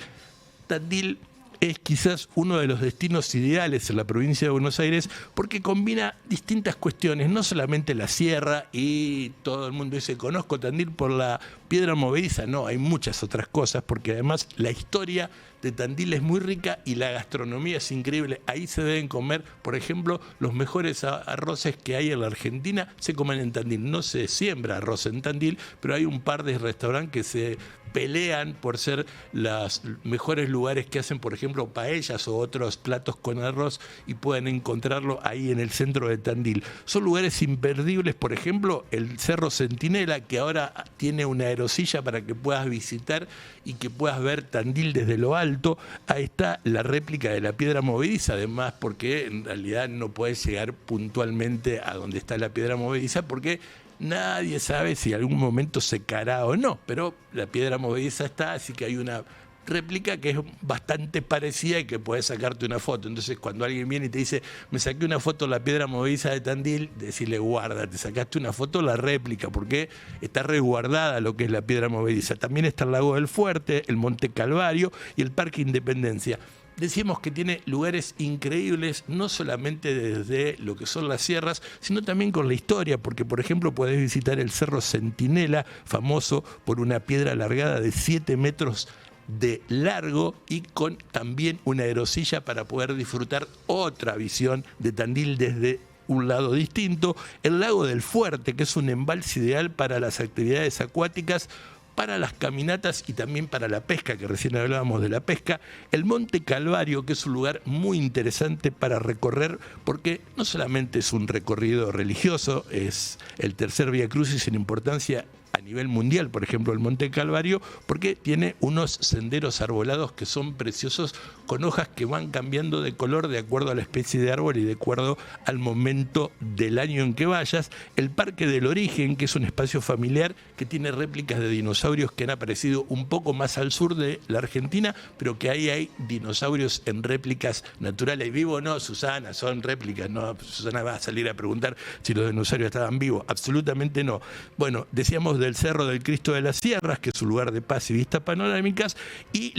Tandil es quizás uno de los destinos ideales en la provincia de Buenos Aires porque combina distintas cuestiones, no solamente la sierra y todo el mundo dice, conozco Tandil por la piedra movediza. No, hay muchas otras cosas, porque además la historia de Tandil es muy rica y la gastronomía es increíble. Ahí se deben comer, por ejemplo, los mejores arroces que hay en la Argentina, se comen en Tandil. No se siembra arroz en Tandil, pero hay un par de restaurantes que se pelean por ser los mejores lugares que hacen, por ejemplo, paellas o otros platos con arroz, y pueden encontrarlo ahí en el centro de Tandil. Son lugares imperdibles, por ejemplo, el Cerro Centinela, que ahora tiene una aerosilla para que puedas visitar y que puedas ver Tandil desde lo alto. Ahí está la réplica de la piedra movediza, además, porque en realidad no puedes llegar puntualmente a donde está la piedra movediza, porque nadie sabe si en algún momento se caerá o no, pero la piedra movediza está, así que hay una réplica que es bastante parecida y que puedes sacarte una foto. Entonces, cuando alguien viene y te dice, me saqué una foto de la piedra movediza de Tandil, decirle, guarda, te sacaste una foto de la réplica, porque está resguardada lo que es la piedra movediza. También está el Lago del Fuerte, el Monte Calvario y el Parque Independencia. Decíamos que tiene lugares increíbles, no solamente desde lo que son las sierras, sino también con la historia, porque, por ejemplo, podés visitar el Cerro Centinela, famoso por una piedra alargada de 7 metros de largo y con también una aerosilla para poder disfrutar otra visión de Tandil desde un lado distinto. El lago del Fuerte, que es un embalse ideal para las actividades acuáticas, para las caminatas y también para la pesca, que recién hablábamos de la pesca. El Monte Calvario, que es un lugar muy interesante para recorrer, porque no solamente es un recorrido religioso, es el tercer Vía Crucis en importancia a nivel mundial, por ejemplo, el Monte Calvario, porque tiene unos senderos arbolados que son preciosos, con hojas que van cambiando de color de acuerdo a la especie de árbol y de acuerdo al momento del año en que vayas. El Parque del Origen, que es un espacio familiar que tiene réplicas de dinosaurios que han aparecido un poco más al sur de la Argentina, pero que ahí hay dinosaurios en réplicas naturales. ¿Vivo o no, Susana? Son réplicas, no, Susana va a salir a preguntar si los dinosaurios estaban vivos. Absolutamente no. Bueno, decíamos del Cerro del Cristo de las Sierras, que es un lugar de paz y vistas panorámicas, y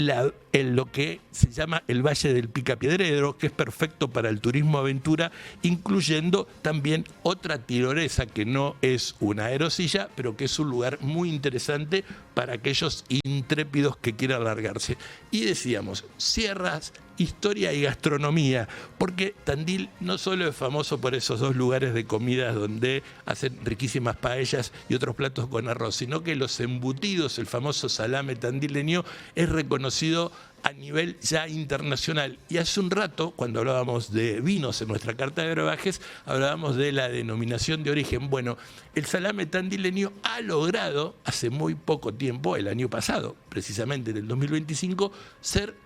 lo que se llama el Valle del Picapiedrero, que es perfecto para el turismo aventura, incluyendo también otra tirolesa que no es una aerosilla, pero que es un lugar muy interesante para aquellos intrépidos que quieran largarse. Y decíamos, sierras, historia y gastronomía, porque Tandil no solo es famoso por esos dos lugares de comidas donde hacen riquísimas paellas y otros platos con arroz, sino que los embutidos, el famoso salame tandileño, es reconocido a nivel ya internacional. Y hace un rato, cuando hablábamos de vinos en nuestra carta de brebajes, hablábamos de la denominación de origen. Bueno, el salame tandileño ha logrado, hace muy poco tiempo, el año pasado, precisamente en el 2025, ser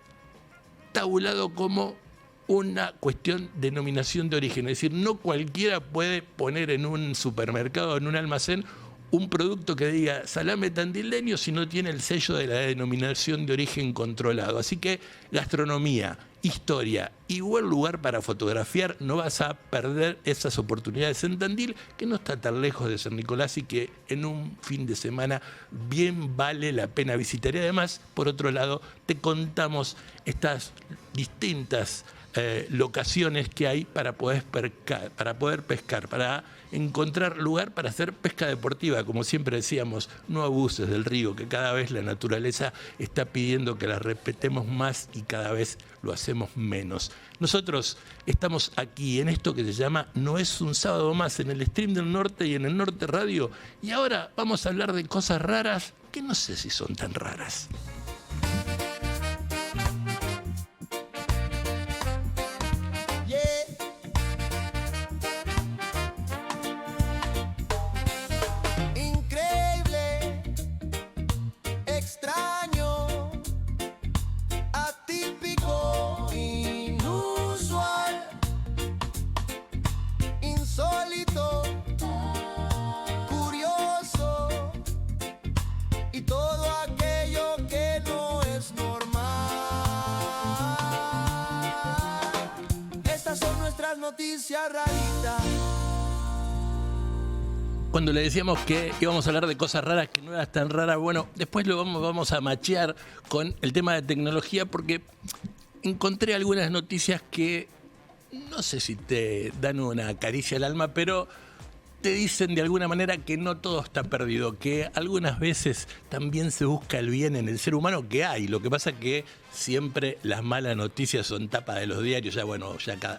tabulado como una cuestión de denominación de origen. Es decir, no cualquiera puede poner en un supermercado, en un almacén, un producto que diga salame tandileño si no tiene el sello de la denominación de origen controlado. Así que gastronomía, historia y buen lugar para fotografiar, no vas a perder esas oportunidades en Tandil, que no está tan lejos de San Nicolás y que en un fin de semana bien vale la pena visitar. Y además, por otro lado, te contamos estas distintas locaciones que hay para poder pescar, para encontrar lugar para hacer pesca deportiva. Como siempre decíamos, no abuses del río, que cada vez la naturaleza está pidiendo que la respetemos más y cada vez lo hacemos menos. Nosotros estamos aquí en esto que se llama No es un sábado más, en el Stream del Norte y en el Norte Radio, y ahora vamos a hablar de cosas raras que no sé si son tan raras. Cuando le decíamos que íbamos a hablar de cosas raras, que no eras tan rara, bueno, después lo vamos a machear con el tema de tecnología, porque encontré algunas noticias que no sé si te dan una caricia al alma, pero te dicen de alguna manera que no todo está perdido, que algunas veces también se busca el bien en el ser humano, que hay. Lo que pasa que siempre las malas noticias son tapa de los diarios,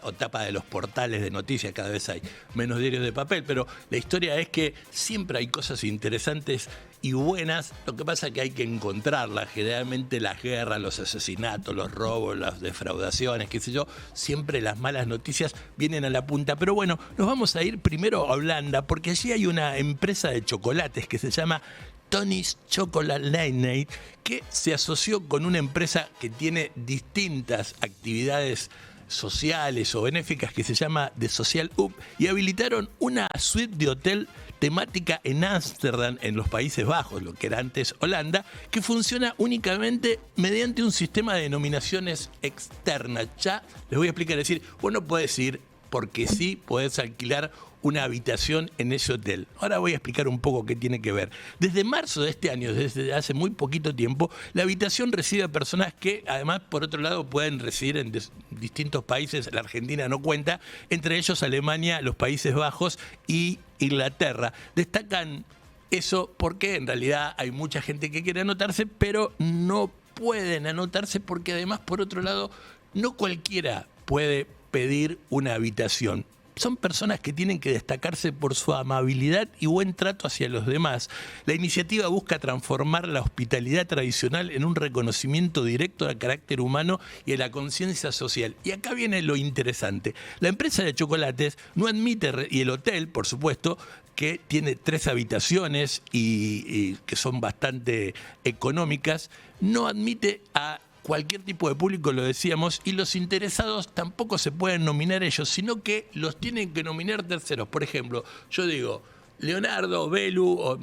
o tapa de los portales de noticias, cada vez hay menos diarios de papel, pero la historia es que siempre hay cosas interesantes y buenas. Lo que pasa es que hay que encontrarlas. Generalmente las guerras, los asesinatos, los robos, las defraudaciones, qué sé yo, siempre las malas noticias vienen a la punta. Pero bueno, nos vamos a ir primero a Holanda, porque allí hay una empresa de chocolates que se llama Tony's Chocolate Lane, que se asoció con una empresa que tiene distintas actividades sociales o benéficas que se llama The Social Hub, y habilitaron una suite de hotel temática en Ámsterdam, en los Países Bajos, lo que era antes Holanda, que funciona únicamente mediante un sistema de denominaciones externas. Ya les voy a explicar, es decir, vos no podés ir porque sí podés alquilar una habitación en ese hotel. Ahora voy a explicar un poco qué tiene que ver. Desde marzo de este año, desde hace muy poquito tiempo, la habitación recibe a personas que, además, por otro lado, pueden residir en distintos países. La Argentina no cuenta, entre ellos Alemania, los Países Bajos y Inglaterra. Destacan eso porque en realidad hay mucha gente que quiere anotarse, pero no pueden anotarse porque además, por otro lado, no cualquiera puede pedir una habitación. Son personas que tienen que destacarse por su amabilidad y buen trato hacia los demás. La iniciativa busca transformar la hospitalidad tradicional en un reconocimiento directo al carácter humano y a la conciencia social. Y acá viene lo interesante. La empresa de chocolates no admite, y el hotel, por supuesto, que tiene 3 habitaciones y que son bastante económicas, no admite a cualquier tipo de público, lo decíamos, y los interesados tampoco se pueden nominar ellos, sino que los tienen que nominar terceros. Por ejemplo, yo digo, Leonardo, Belu, o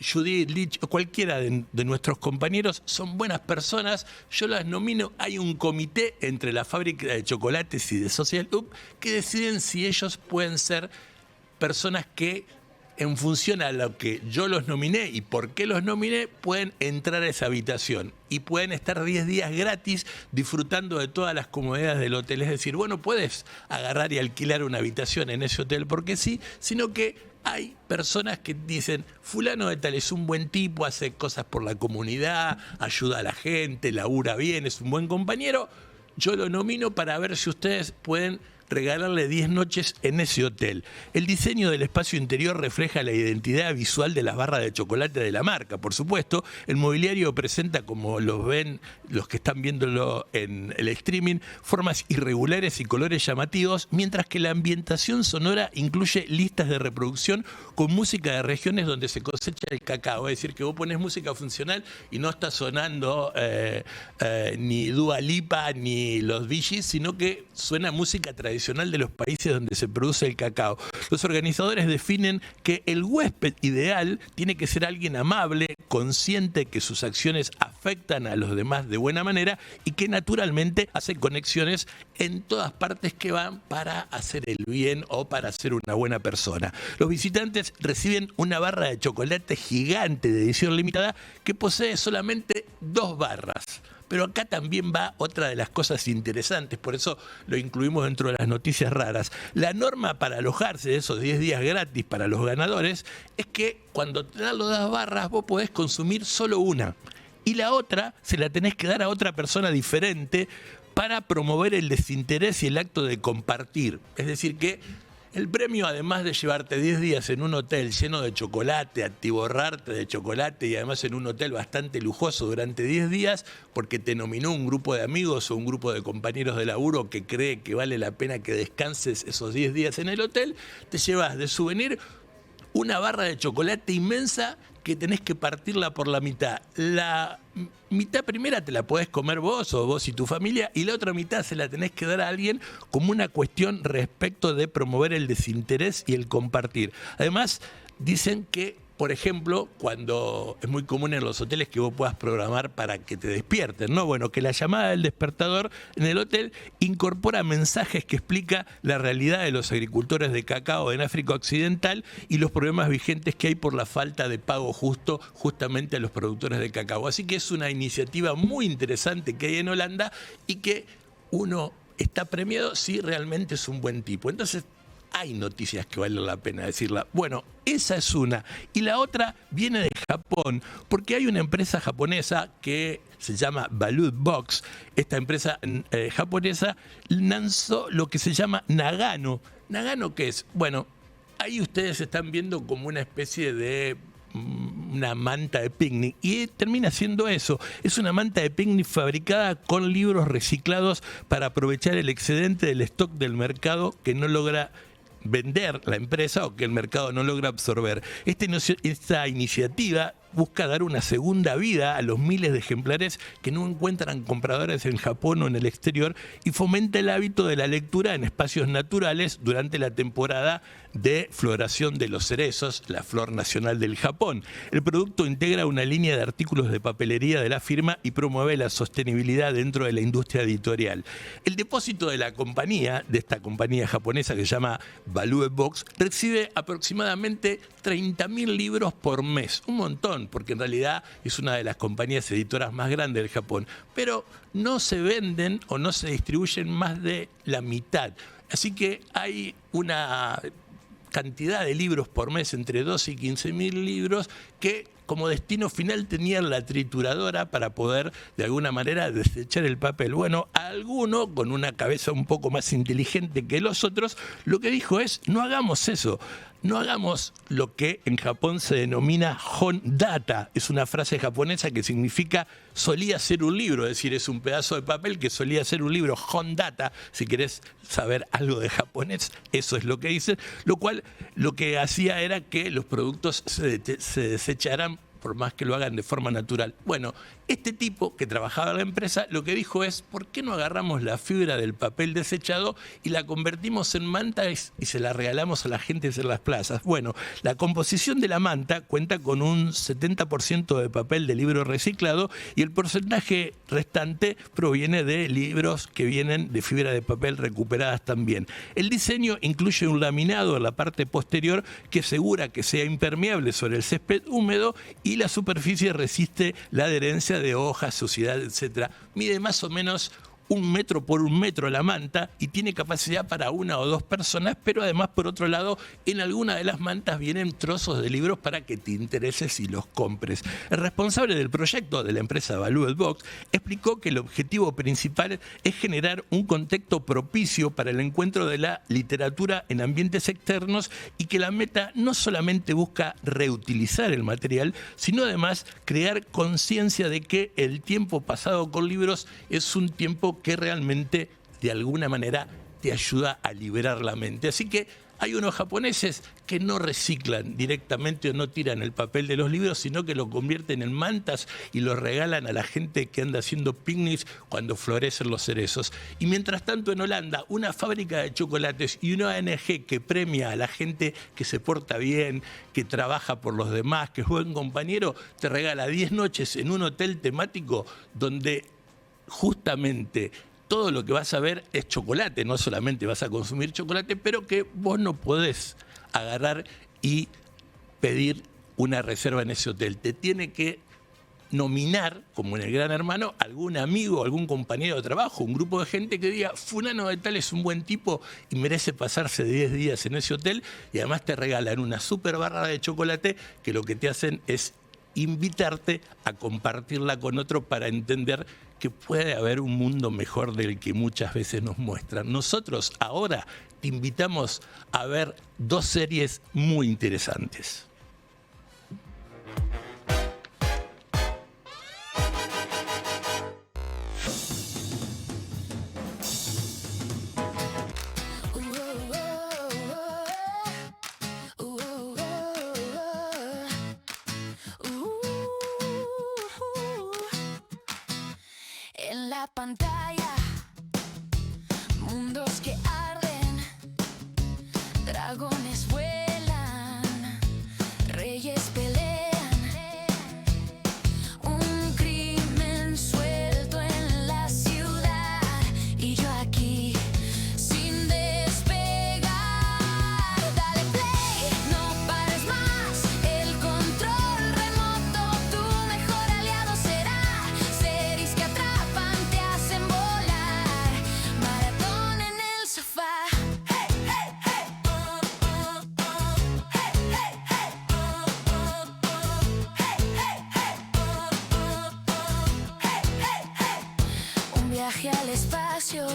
Judith, Lich, o cualquiera de nuestros compañeros son buenas personas, yo las nomino, hay un comité entre la fábrica de chocolates y de Social Up que deciden si ellos pueden ser personas que, en función a lo que yo los nominé y por qué los nominé, pueden entrar a esa habitación y pueden estar 10 días gratis disfrutando de todas las comodidades del hotel. Es decir, bueno, puedes agarrar y alquilar una habitación en ese hotel porque sí, sino que hay personas que dicen, fulano de tal es un buen tipo, hace cosas por la comunidad, ayuda a la gente, labura bien, es un buen compañero, yo lo nomino para ver si ustedes pueden regalarle 10 noches en ese hotel. El diseño del espacio interior refleja la identidad visual de las barras de chocolate de la marca, por supuesto. El mobiliario presenta, como los ven los que están viéndolo en el streaming, formas irregulares y colores llamativos, mientras que la ambientación sonora incluye listas de reproducción con música de regiones donde se cosecha el cacao. Es decir, que vos pones música funcional y no está sonando ni Dua Lipa ni los Bee Gees, sino que suena música tradicional de los países donde se produce el cacao. Los organizadores definen que el huésped ideal tiene que ser alguien amable, consciente que sus acciones afectan a los demás de buena manera y que naturalmente hace conexiones en todas partes que van para hacer el bien o para ser una buena persona. Los visitantes reciben una barra de chocolate gigante de edición limitada que posee solamente 2 barras. Pero acá también va otra de las cosas interesantes, por eso lo incluimos dentro de las noticias raras. La norma para alojarse de esos 10 días gratis para los ganadores es que cuando te dan las 2 barras vos podés consumir solo una. Y la otra se la tenés que dar a otra persona diferente para promover el desinterés y el acto de compartir. Es decir que el premio, además de llevarte 10 días en un hotel lleno de chocolate, atiborrarte de chocolate y además en un hotel bastante lujoso durante 10 días, porque te nominó un grupo de amigos o un grupo de compañeros de laburo que cree que vale la pena que descanses esos 10 días en el hotel, te llevas de souvenir una barra de chocolate inmensa que tenés que partirla por la mitad. La mitad primera te la podés comer vos o vos y tu familia, y la otra mitad se la tenés que dar a alguien como una cuestión respecto de promover el desinterés y el compartir. Además, dicen que, por ejemplo, cuando es muy común en los hoteles que vos puedas programar para que te despierten, ¿no? Bueno, que la llamada del despertador en el hotel incorpora mensajes que explica la realidad de los agricultores de cacao en África Occidental y los problemas vigentes que hay por la falta de pago justo justamente a los productores de cacao. Así que es una iniciativa muy interesante que hay en Holanda y que uno está premiado si realmente es un buen tipo. Entonces, hay noticias que valen la pena decirla. Bueno, esa es una. Y la otra viene de Japón, porque hay una empresa japonesa que se llama Balloon Box. Esta empresa japonesa lanzó lo que se llama Nagano. ¿Nagano qué es? Bueno, ahí ustedes están viendo como una especie de una manta de picnic, y termina siendo eso. Es una manta de picnic fabricada con libros reciclados para aprovechar el excedente del stock del mercado que no logra vender la empresa o que el mercado no logra absorber. Esta iniciativa busca dar una segunda vida a los miles de ejemplares que no encuentran compradores en Japón o en el exterior y fomenta el hábito de la lectura en espacios naturales durante la temporada de floración de los cerezos, la flor nacional del Japón. El producto integra una línea de artículos de papelería de la firma y promueve la sostenibilidad dentro de la industria editorial. El depósito de la compañía, de esta compañía japonesa que se llama Balloon Box, recibe aproximadamente 30.000 libros por mes. Un montón, porque en realidad es una de las compañías editoras más grandes del Japón. Pero no se venden o no se distribuyen más de la mitad. Así que hay una cantidad de libros por mes, entre 12 y 15.000 libros, que como destino final tenían la trituradora para poder de alguna manera desechar el papel. Bueno, alguno con una cabeza un poco más inteligente que los otros, lo que dijo es: no hagamos eso. No hagamos lo que en Japón se denomina hondata. Es una frase japonesa que significa solía ser un libro, es decir, es un pedazo de papel que solía ser un libro. Hondata, si querés saber algo de japonés, eso es lo que dice. Lo cual lo que hacía era que los productos se desecharan por más que lo hagan de forma natural. Bueno, este tipo que trabajaba en la empresa lo que dijo es: ¿por qué no agarramos la fibra del papel desechado y la convertimos en manta y se la regalamos a la gente en las plazas? Bueno, la composición de la manta cuenta con un 70% de papel de libro reciclado y el porcentaje restante proviene de libros que vienen de fibra de papel recuperadas también. El diseño incluye un laminado en la parte posterior que asegura que sea impermeable sobre el césped húmedo y la superficie resiste la adherencia de hojas, suciedad, etc. Mide más o menos 1 metro por 1 metro la manta y tiene capacidad para 1 o 2 personas, pero además, por otro lado, en alguna de las mantas vienen trozos de libros para que te intereses y los compres. El responsable del proyecto de la empresa Valued Box explicó que el objetivo principal es generar un contexto propicio para el encuentro de la literatura en ambientes externos y que la meta no solamente busca reutilizar el material, sino además crear conciencia de que el tiempo pasado con libros es un tiempo que realmente de alguna manera te ayuda a liberar la mente. Así que hay unos japoneses que no reciclan directamente o no tiran el papel de los libros, sino que lo convierten en mantas y lo regalan a la gente que anda haciendo picnics cuando florecen los cerezos. Y mientras tanto, en Holanda, una fábrica de chocolates y una ONG que premia a la gente que se porta bien, que trabaja por los demás, que es buen compañero, te regala 10 noches en un hotel temático donde justamente todo lo que vas a ver es chocolate, no solamente vas a consumir chocolate, pero que vos no podés agarrar y pedir una reserva en ese hotel. Te tiene que nominar, como en el Gran Hermano, algún amigo, algún compañero de trabajo, un grupo de gente que diga: fulano de tal es un buen tipo y merece pasarse 10 días en ese hotel, y además te regalan una super barra de chocolate que lo que te hacen es invitarte a compartirla con otro para entender que puede haber un mundo mejor del que muchas veces nos muestran. Nosotros ahora te invitamos a ver 2 series muy interesantes. En la pantalla, mundos que arden, dragones vuelan, reyes pelean, un crimen suelto en la ciudad y yo aquí sin despegar. Dale play, no pares más, el control remoto, tu mejor aliado será. Series que atrapan, te hacen volar, maratón en el sofá. Hey, hey, hey. Hey, hey, hey. Hey, hey, hey. Hey, hey, hey. Un viaje al espacio,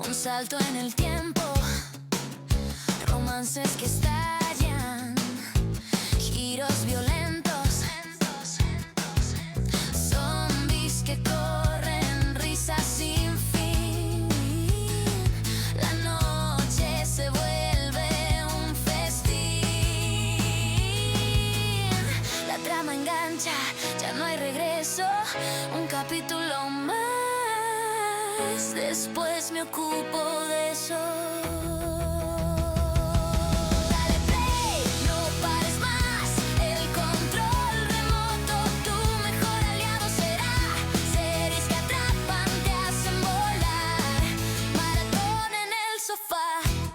un salto en el tiempo, romances que estallan, giros violentos, zombies que corren, risas sin fin. La noche se vuelve un festín. La trama engancha, ya no hay regreso. Un capítulo más, después me ocupo de eso. Dale play, no pares más, el control remoto, tu mejor aliado será. Series que atrapan, te hacen volar, maratón en el sofá.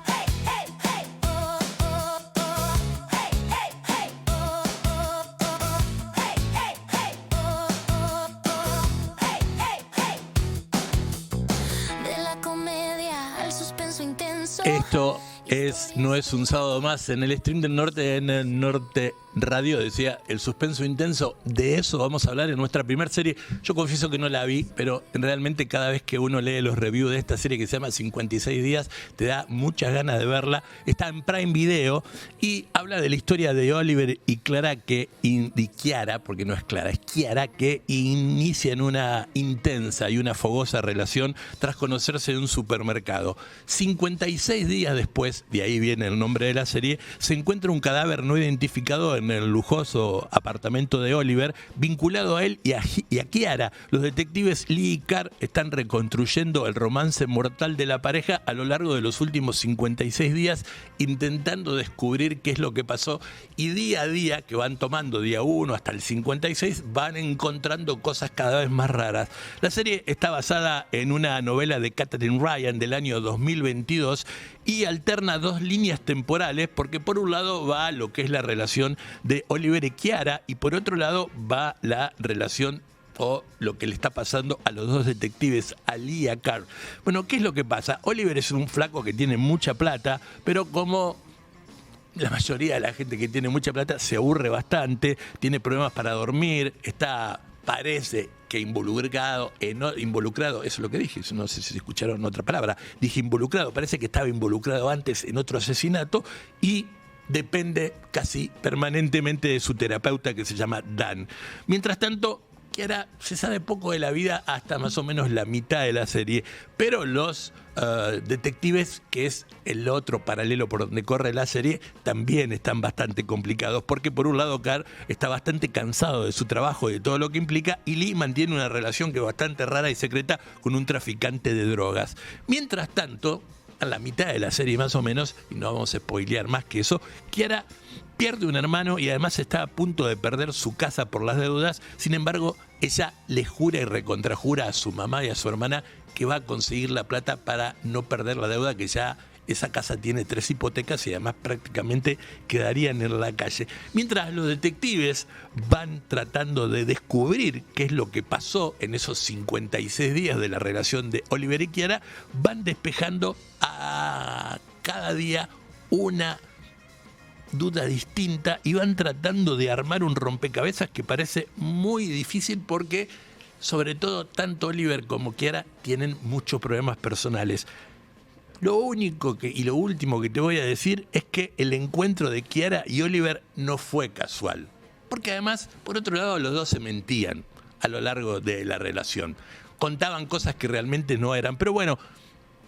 Hey, hey, hey. Oh, oh, oh. Hey, hey, hey. Oh, oh, oh. Hey, hey, hey. Oh, oh, oh. Hey, hey, hey. De la comedia al suspenso intenso. Esto No es un sábado más en el stream del norte, en el Norte Radio, decía el suspenso intenso. De eso vamos a hablar en nuestra primera serie. Yo confieso que no la vi, pero realmente cada vez que uno lee los reviews de esta serie que se llama 56 días, te da muchas ganas de verla. Está en Prime Video y habla de la historia de Oliver y Clara y Chiara, porque no es Clara, es Chiara, que inician una intensa y una fogosa relación tras conocerse en un supermercado. 56 días después, de ahí viene el nombre de la serie, se encuentra un cadáver no identificado en el lujoso apartamento de Oliver, vinculado a él y a Chiara. Los detectives Lee y Carr están reconstruyendo el romance mortal de la pareja a lo largo de los últimos 56 días, intentando descubrir qué es lo que pasó, y día a día, que van tomando día 1 hasta el 56, van encontrando cosas cada vez más raras. La serie está basada en una novela de Katherine Ryan del año 2022 y alterna dos líneas temporales, porque por un lado va lo que es la relación de Oliver y Chiara y por otro lado va la relación o lo que le está pasando a los dos detectives, a Lee y a Carr. Bueno, ¿qué es lo que pasa? Oliver es un flaco que tiene mucha plata, pero como la mayoría de la gente que tiene mucha plata se aburre bastante, tiene problemas para dormir, parece que involucrado, eso es lo que dije, no sé si escucharon otra palabra, dije involucrado, parece que estaba involucrado antes en otro asesinato y depende casi permanentemente de su terapeuta que se llama Dan. Mientras tanto, Chiara se sabe poco de la vida hasta más o menos la mitad de la serie, pero los detectives, que es el otro paralelo por donde corre la serie, también están bastante complicados, porque por un lado Carr está bastante cansado de su trabajo y de todo lo que implica, y Lee mantiene una relación que es bastante rara y secreta con un traficante de drogas. Mientras tanto, a la mitad de la serie más o menos, y no vamos a spoilear más que eso, Chiara pierde un hermano y además está a punto de perder su casa por las deudas. Sin embargo, ella le jura y recontrajura a su mamá y a su hermana que va a conseguir la plata para no perder la deuda, que ya esa casa tiene 3 hipotecas y además prácticamente quedarían en la calle. Mientras los detectives van tratando de descubrir qué es lo que pasó en esos 56 días de la relación de Oliver y Chiara, van despejando a cada día una duda distinta y van tratando de armar un rompecabezas que parece muy difícil porque, sobre todo, tanto Oliver como Chiara tienen muchos problemas personales. Lo único y lo último que te voy a decir es que el encuentro de Chiara y Oliver no fue casual. Porque además, por otro lado, los dos se mentían a lo largo de la relación. Contaban cosas que realmente no eran. Pero bueno,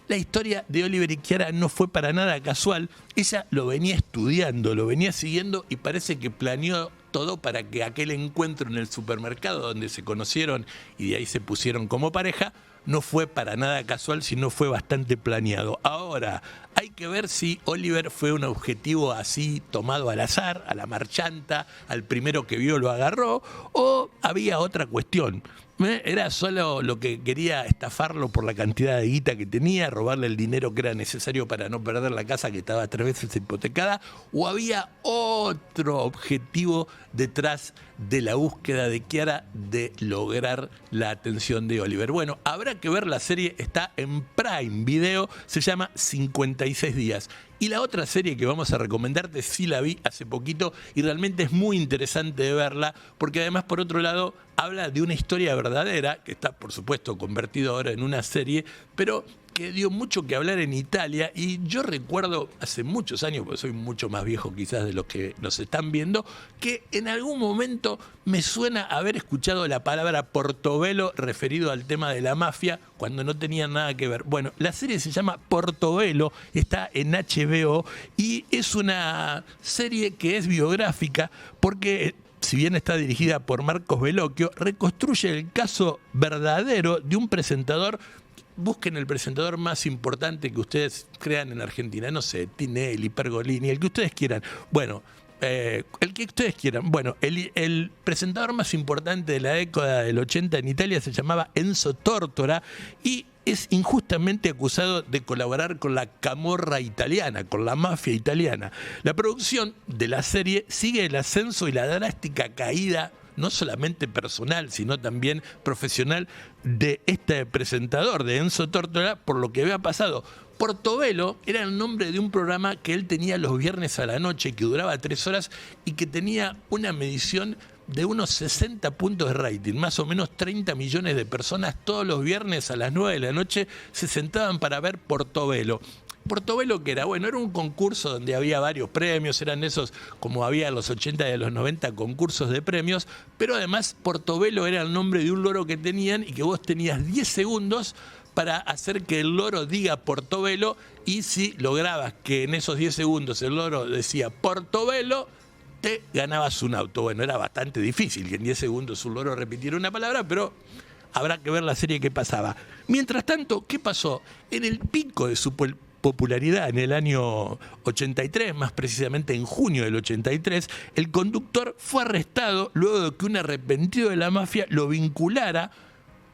la historia de Oliver y Chiara no fue para nada casual. Ella lo venía estudiando, lo venía siguiendo y parece que planeó todo para que aquel encuentro en el supermercado donde se conocieron y de ahí se pusieron como pareja no fue para nada casual, sino fue bastante planeado. Ahora, hay que ver si Oliver fue un objetivo así tomado al azar, a la marchanta, al primero que vio lo agarró, o había otra cuestión. Era solo lo que quería estafarlo por la cantidad de guita que tenía, robarle el dinero que era necesario para no perder la casa que estaba 3 veces hipotecada, o había otro objetivo detrás de la búsqueda de Chiara de lograr la atención de Oliver. Bueno, habrá que ver la serie, está en Prime Video, se llama 56 días. Y la otra serie que vamos a recomendarte, sí la vi hace poquito y realmente es muy interesante de verla, porque además, por otro lado, habla de una historia verdadera, que está, por supuesto, convertido ahora en una serie, pero que dio mucho que hablar en Italia. Y yo recuerdo hace muchos años, porque soy mucho más viejo quizás de los que nos están viendo, que en algún momento me suena haber escuchado la palabra Portobello referido al tema de la mafia, cuando no tenía nada que ver. Bueno, la serie se llama Portobello, está en HBO y es una serie que es biográfica porque, si bien está dirigida por Marcos Bellocchio, reconstruye el caso verdadero de un presentador. Busquen el presentador más importante que ustedes crean en Argentina, no sé, Tinelli, Pergolini, el que ustedes quieran. Bueno, el que ustedes quieran. Bueno, el presentador más importante de la década del 80 en Italia se llamaba Enzo Tortora y es injustamente acusado de colaborar con la camorra italiana, con la mafia italiana. La producción de la serie sigue el ascenso y la drástica caída, no solamente personal, sino también profesional, de este presentador, de Enzo Tortora, por lo que había pasado. Portobelo era el nombre de un programa que él tenía los viernes a la noche, que duraba 3 horas y que tenía una medición de unos 60 puntos de rating, más o menos 30 millones de personas todos los viernes a las 9 de la noche se sentaban para ver Portobelo. Portobelo, que era? Bueno, era un concurso donde había varios premios, eran esos, como había en los 80 y en los 90, concursos de premios, pero además Portobelo era el nombre de un loro que tenían y que vos tenías 10 segundos para hacer que el loro diga Portobelo, y si lograbas que en esos 10 segundos el loro decía Portobelo, te ganabas un auto. Bueno, era bastante difícil que en 10 segundos un loro repitiera una palabra, pero habrá que ver la serie que pasaba. Mientras tanto, ¿qué pasó? En el pico de su popularidad en el año 83, más precisamente en junio del 83, el conductor fue arrestado luego de que un arrepentido de la mafia lo vinculara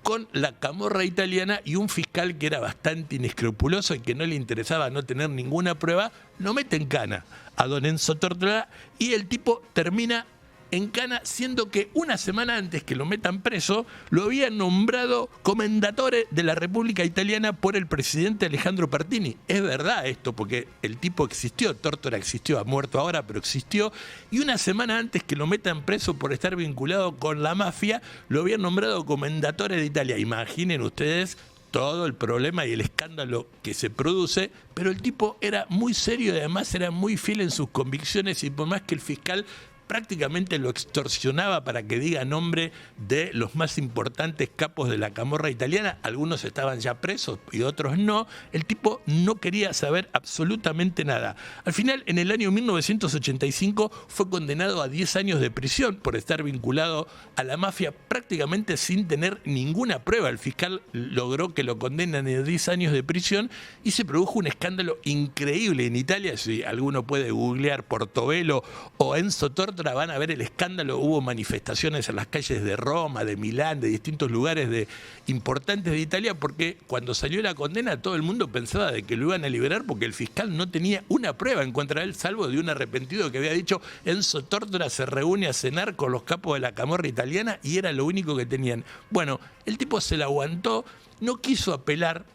con la camorra italiana, y un fiscal que era bastante inescrupuloso y que no le interesaba no tener ninguna prueba, lo mete en cana a don Enzo Tórtola, y el tipo termina en cana, siendo que una semana antes que lo metan preso, lo habían nombrado comendatore de la República Italiana por el presidente Alejandro Pertini. Es verdad esto, porque el tipo existió, Tórtola existió, ha muerto ahora, pero existió, y una semana antes que lo metan preso por estar vinculado con la mafia, lo habían nombrado comendatore de Italia. Imaginen ustedes todo el problema y el escándalo que se produce, pero el tipo era muy serio y además era muy fiel en sus convicciones, y por más que el fiscal prácticamente lo extorsionaba para que diga nombre de los más importantes capos de la camorra italiana, algunos estaban ya presos y otros no, el tipo no quería saber absolutamente nada. Al final, en el año 1985, fue condenado a 10 años de prisión por estar vinculado a la mafia, prácticamente sin tener ninguna prueba. El fiscal logró que lo condenan a 10 años de prisión y se produjo un escándalo increíble en Italia. Si alguno puede googlear Portobelo o Enzo Tórtola, van a ver el escándalo. Hubo manifestaciones en las calles de Roma, de Milán, de distintos lugares importantes de Italia, porque cuando salió la condena todo el mundo pensaba de que lo iban a liberar, porque el fiscal no tenía una prueba en contra de él, salvo de un arrepentido que había dicho Enzo Tórtola se reúne a cenar con los capos de la camorra italiana, y era lo único que tenían. Bueno, el tipo se la aguantó, no quiso apelar,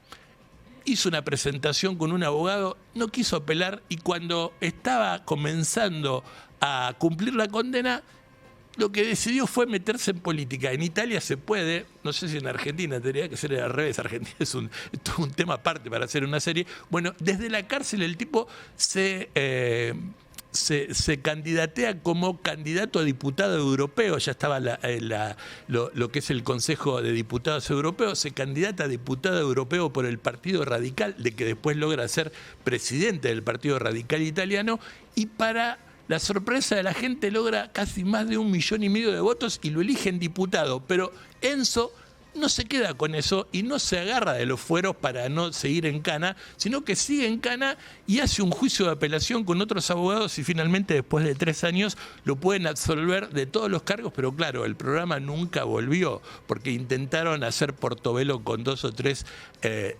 hizo una presentación con un abogado, no quiso apelar, y cuando estaba comenzando a cumplir la condena, lo que decidió fue meterse en política. En Italia se puede, no sé si en Argentina, tendría que ser al revés. Argentina es un tema aparte para hacer una serie. Bueno, desde la cárcel el tipo se candidatea como candidato a diputado europeo. Ya estaba lo que es el Consejo de Diputados Europeos. Se candidata a diputado europeo por el Partido Radical, de que después logra ser presidente del Partido Radical italiano, y para la sorpresa de la gente logra casi más de 1,5 millones de votos y lo eligen diputado. Pero Enzo no se queda con eso y no se agarra de los fueros para no seguir en cana, sino que sigue en cana y hace un juicio de apelación con otros abogados, y finalmente después de 3 años lo pueden absolver de todos los cargos. Pero claro, el programa nunca volvió, porque intentaron hacer Portobelo con 2 o 3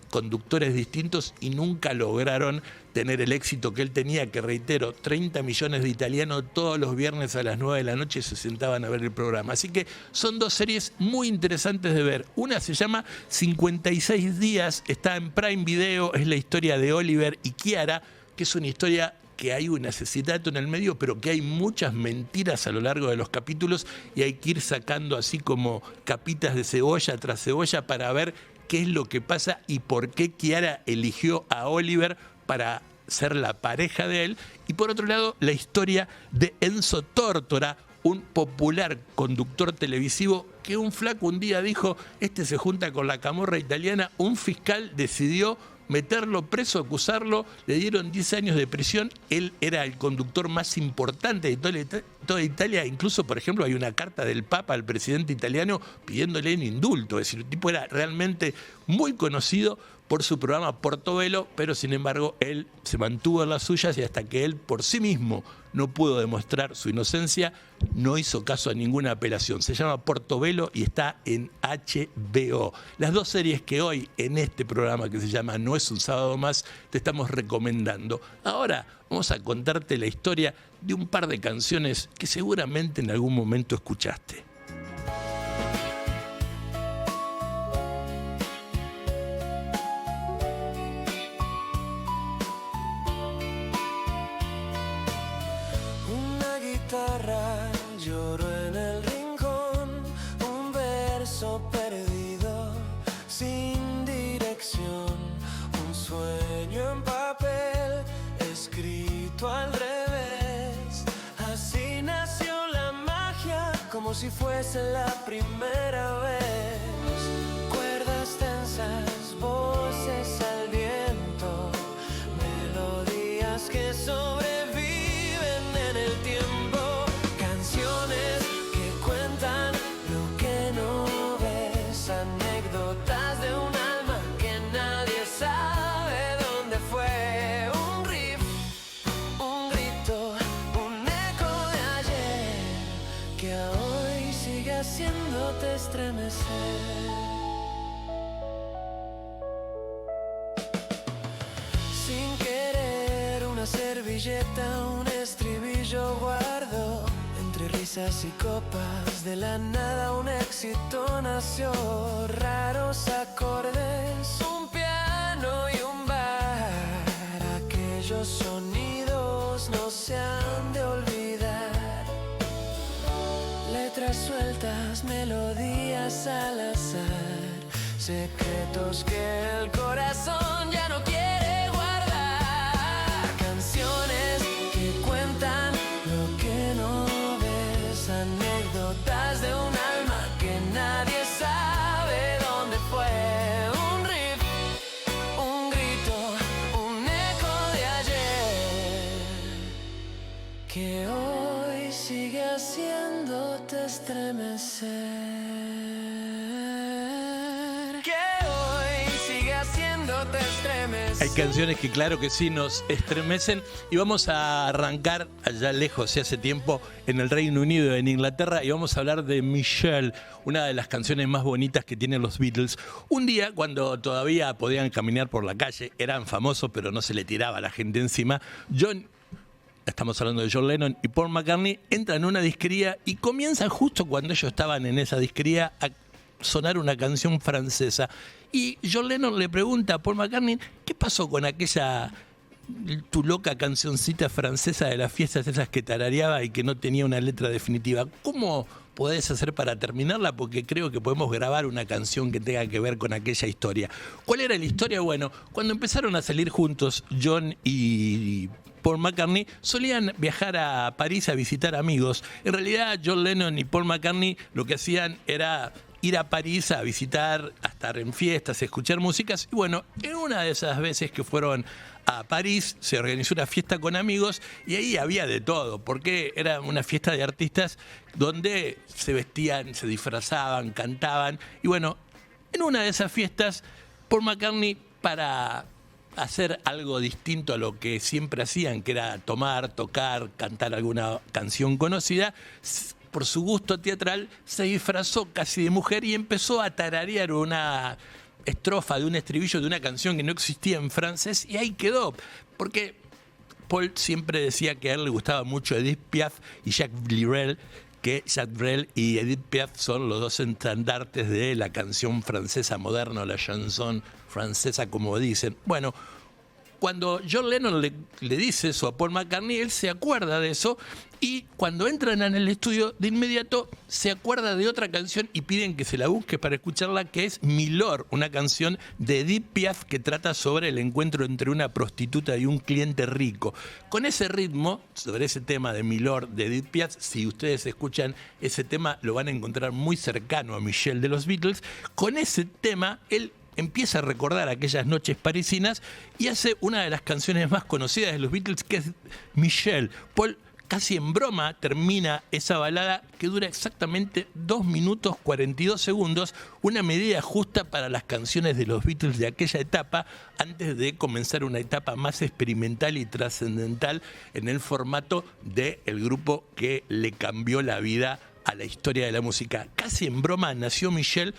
conductores distintos y nunca lograron tener el éxito que él tenía, que reitero, 30 millones de italianos todos los viernes a las 9 de la noche se sentaban a ver el programa. Así que son 2 series muy interesantes de ver. Una se llama 56 días, está en Prime Video, es la historia de Oliver y Chiara, que es una historia que hay un asesinato en el medio, pero que hay muchas mentiras a lo largo de los capítulos, y hay que ir sacando así como capitas de cebolla tras cebolla para ver qué es lo que pasa y por qué Chiara eligió a Oliver para ser la pareja de él. Y por otro lado, la historia de Enzo Tórtola, un popular conductor televisivo que un flaco un día dijo, este se junta con la camorra italiana. Un fiscal decidió meterlo preso, acusarlo, le dieron 10 años de prisión. Él era el conductor más importante de toda Italia. Incluso, por ejemplo, hay una carta del Papa al presidente italiano pidiéndole un indulto. Es decir, el tipo era realmente muy conocido por su programa Portobelo, pero sin embargo él se mantuvo en las suyas, y hasta que él por sí mismo no pudo demostrar su inocencia, no hizo caso a ninguna apelación. Se llama Portobelo y está en HBO. Las 2 series que hoy en este programa, que se llama No es un sábado más, te estamos recomendando. Ahora vamos a contarte la historia de un par de canciones que seguramente en algún momento escuchaste. guitarra, lloro en el rincón, un verso perdido, sin dirección, un sueño en papel, escrito al revés. Así nació la magia, como si fuese la primera vez. Cuerdas tensas, voces al viento, melodías que sobreviven en el tiempo, canciones que cuentan lo que no ves, anécdotas de un alma que nadie sabe dónde fue. Un riff, un grito, un eco de ayer que a hoy sigue haciéndote estremecer. Sin querer una servilleta, un estribillo guardo. Entre risas y copas de la nada un éxito nació. Raros acordes, un piano y un bar. Aquellos sonidos no se han de olvidar. Letras sueltas, melodías al azar, secretos que el corazón ya no quiere guardar. Canciones que cuentan lo que no ves, anécdotas de un alma que nadie sabe dónde fue. Un riff, un grito, un eco de ayer que hoy sigue haciéndote estremecer. Que hoy sigue haciéndote estremecer. Hay canciones que claro que sí nos estremecen y vamos a arrancar allá lejos, hace tiempo, en el Reino Unido, en Inglaterra, y vamos a hablar de Michelle, una de las canciones más bonitas que tienen los Beatles. Un día, cuando todavía podían caminar por la calle, eran famosos pero no se le tiraba a la gente encima, estamos hablando de John Lennon y Paul McCartney, entran en una disquería y comienzan justo cuando ellos estaban en esa disquería a sonar una canción francesa. Y John Lennon le pregunta a Paul McCartney, ¿qué pasó con aquella, tu loca cancioncita francesa de las fiestas esas que tarareaba y que no tenía una letra definitiva? ¿Cómo podés hacer para terminarla? Porque creo que podemos grabar una canción que tenga que ver con aquella historia. ¿Cuál era la historia? Bueno, cuando empezaron a salir juntos, John y Paul McCartney solían viajar a París a visitar amigos. En realidad, John Lennon y Paul McCartney lo que hacían era ir a París a visitar, a estar en fiestas, a escuchar músicas. Y bueno, en una de esas veces que fueron a París, se organizó una fiesta con amigos y ahí había de todo, porque era una fiesta de artistas donde se vestían, se disfrazaban, cantaban. Y bueno, en una de esas fiestas, Paul McCartney, para hacer algo distinto a lo que siempre hacían, que era tomar, tocar, cantar alguna canción conocida, por su gusto teatral, se disfrazó casi de mujer y empezó a tararear una estrofa de un estribillo de una canción que no existía en francés, y ahí quedó, porque Paul siempre decía que a él le gustaba mucho Edith Piaf y Jacques Brel, que Jacques Brel y Edith Piaf son los dos estandartes de la canción francesa moderna, la chanson francesa, como dicen. Bueno, cuando John Lennon le dice eso a Paul McCartney, él se acuerda de eso, y cuando entran en el estudio, de inmediato se acuerda de otra canción y piden que se la busque para escucharla, que es Milord, una canción de Edith Piaf que trata sobre el encuentro entre una prostituta y un cliente rico. Con ese ritmo, sobre ese tema de Milord de Edith Piaf, si ustedes escuchan ese tema, lo van a encontrar muy cercano a Michelle de los Beatles. Con ese tema, él empieza a recordar aquellas noches parisinas y hace una de las canciones más conocidas de los Beatles, que es Michelle. Paul, casi en broma, termina esa balada que dura exactamente 2 minutos 42 segundos, una medida justa para las canciones de los Beatles de aquella etapa, antes de comenzar una etapa más experimental y trascendental en el formato del grupo que le cambió la vida a la historia de la música. Casi en broma nació Michelle,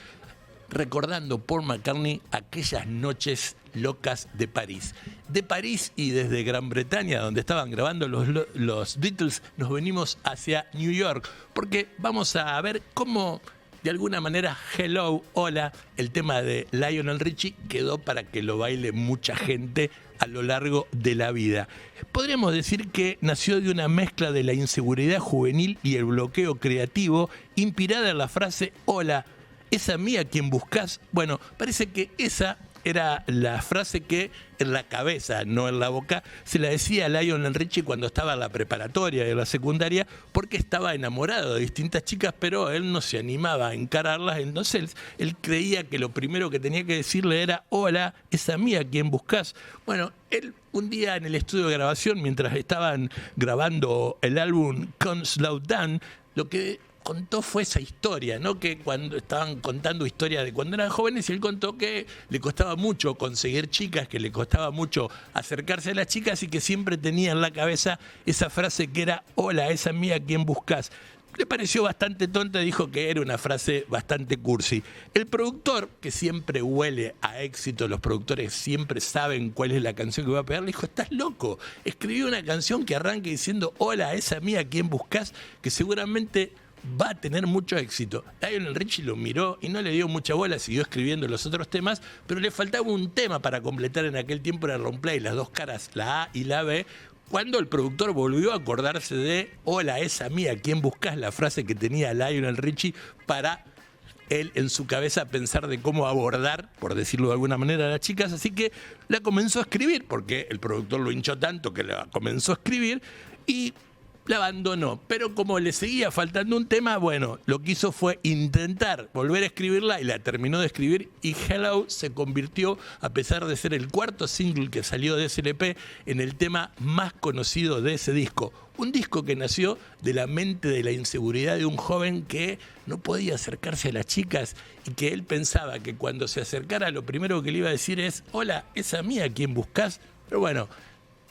recordando Paul McCartney aquellas noches locas de París. De París y desde Gran Bretaña, donde estaban grabando los Beatles, nos venimos hacia New York, porque vamos a ver cómo, de alguna manera, Hello, Hola, el tema de Lionel Richie, quedó para que lo baile mucha gente a lo largo de la vida. Podríamos decir que nació de una mezcla de la inseguridad juvenil y el bloqueo creativo, inspirada en la frase "Hola, esa mía quien buscas". Bueno, parece que esa era la frase que en la cabeza, no en la boca, se la decía a Lionel Richie cuando estaba en la preparatoria y en la secundaria, porque estaba enamorado de distintas chicas, pero él no se animaba a encararlas. Entonces él creía que lo primero que tenía que decirle era "Hola, esa mía quien buscas". Bueno, él un día en el estudio de grabación, mientras estaban grabando el álbum Come Slow Down, lo que contó fue esa historia, ¿no? Que cuando estaban contando historias de cuando eran jóvenes, y él contó que le costaba mucho conseguir chicas, que le costaba mucho acercarse a las chicas y que siempre tenía en la cabeza esa frase que era "Hola, esa mía quien buscas". Le pareció bastante tonta y dijo que era una frase bastante cursi. El productor, que siempre huele a éxito, los productores siempre saben cuál es la canción que va a pegar, le dijo: "Estás loco, escribí una canción que arranque diciendo "Hola, esa mía quien buscas", que seguramente va a tener mucho éxito". Lionel Richie lo miró y no le dio mucha bola, siguió escribiendo los otros temas, pero le faltaba un tema para completar. En aquel tiempo era el long play, las dos caras, la A y la B, cuando el productor volvió a acordarse de "Hola, esa mía quien buscas", la frase que tenía Lionel Richie para él en su cabeza pensar de cómo abordar, por decirlo de alguna manera, a las chicas. Así que la comenzó a escribir, porque el productor lo hinchó tanto que la comenzó a escribir y la abandonó. Pero como le seguía faltando un tema, bueno, lo que hizo fue intentar volver a escribirla y la terminó de escribir, y Hello se convirtió, a pesar de ser el cuarto single que salió de ese LP, en el tema más conocido de ese disco. Un disco que nació de la mente de la inseguridad de un joven que no podía acercarse a las chicas y que él pensaba que cuando se acercara lo primero que le iba a decir es "Hola, esa mía quien buscas". Pero bueno,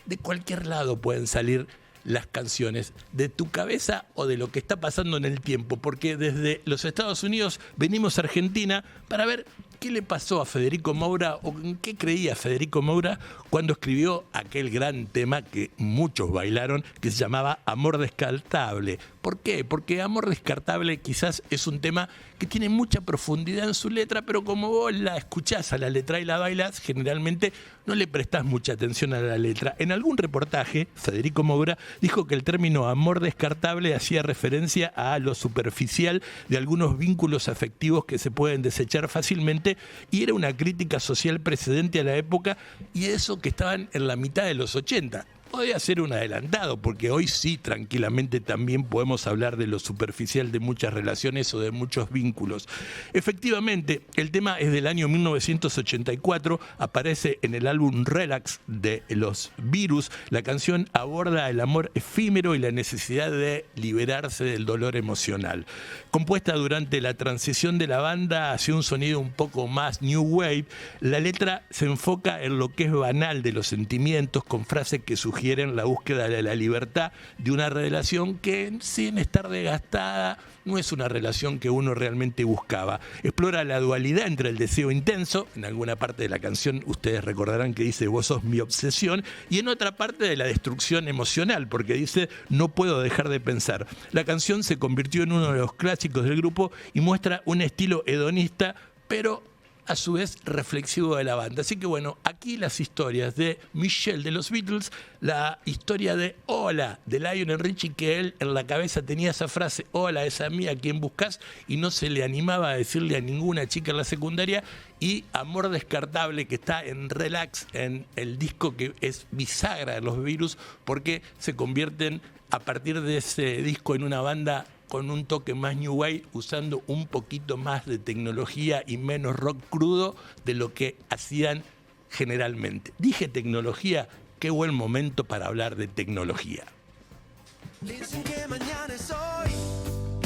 de cualquier lado pueden salir las canciones, de tu cabeza o de lo que está pasando en el tiempo, porque desde los Estados Unidos venimos a Argentina para ver qué le pasó a Federico Moura, o en qué creía Federico Moura cuando escribió aquel gran tema que muchos bailaron, que se llamaba Amor Descartable. ¿Por qué? Porque Amor Descartable quizás es un tema que tiene mucha profundidad en su letra, pero como vos la escuchás a la letra y la bailás, generalmente no le prestás mucha atención a la letra. En algún reportaje, Federico Moura dijo que el término amor descartable hacía referencia a lo superficial de algunos vínculos afectivos que se pueden desechar fácilmente, y era una crítica social precedente a la época, y eso que estaban en la mitad de los 80. Podría ser un adelantado, porque hoy sí, tranquilamente también podemos hablar de lo superficial de muchas relaciones o de muchos vínculos. Efectivamente, el tema es del año 1984, aparece en el álbum Relax de Los Virus. La canción aborda el amor efímero y la necesidad de liberarse del dolor emocional. Compuesta durante la transición de la banda hacia un sonido un poco más new wave, la letra se enfoca en lo que es banal de los sentimientos, con frases que sugieren la búsqueda de la libertad de una relación que, sin estar desgastada, no es una relación que uno realmente buscaba. Explora la dualidad entre el deseo intenso, en alguna parte de la canción ustedes recordarán que dice "vos sos mi obsesión", y en otra parte de la destrucción emocional, porque dice "no puedo dejar de pensar". La canción se convirtió en uno de los clásicos del grupo y muestra un estilo hedonista, pero a su vez reflexivo de la banda. Así que bueno, aquí las historias de Michelle de los Beatles, la historia de Hola de Lionel Richie, que él en la cabeza tenía esa frase "Hola, esa mía quien buscas", y no se le animaba a decirle a ninguna chica en la secundaria, y Amor Descartable, que está en Relax, en el disco que es bisagra de los Virus, porque se convierten a partir de ese disco en una banda con un toque más new wave, usando un poquito más de tecnología y menos rock crudo de lo que hacían generalmente. Dije tecnología, qué buen momento para hablar de tecnología. Dicen que mañana es hoy,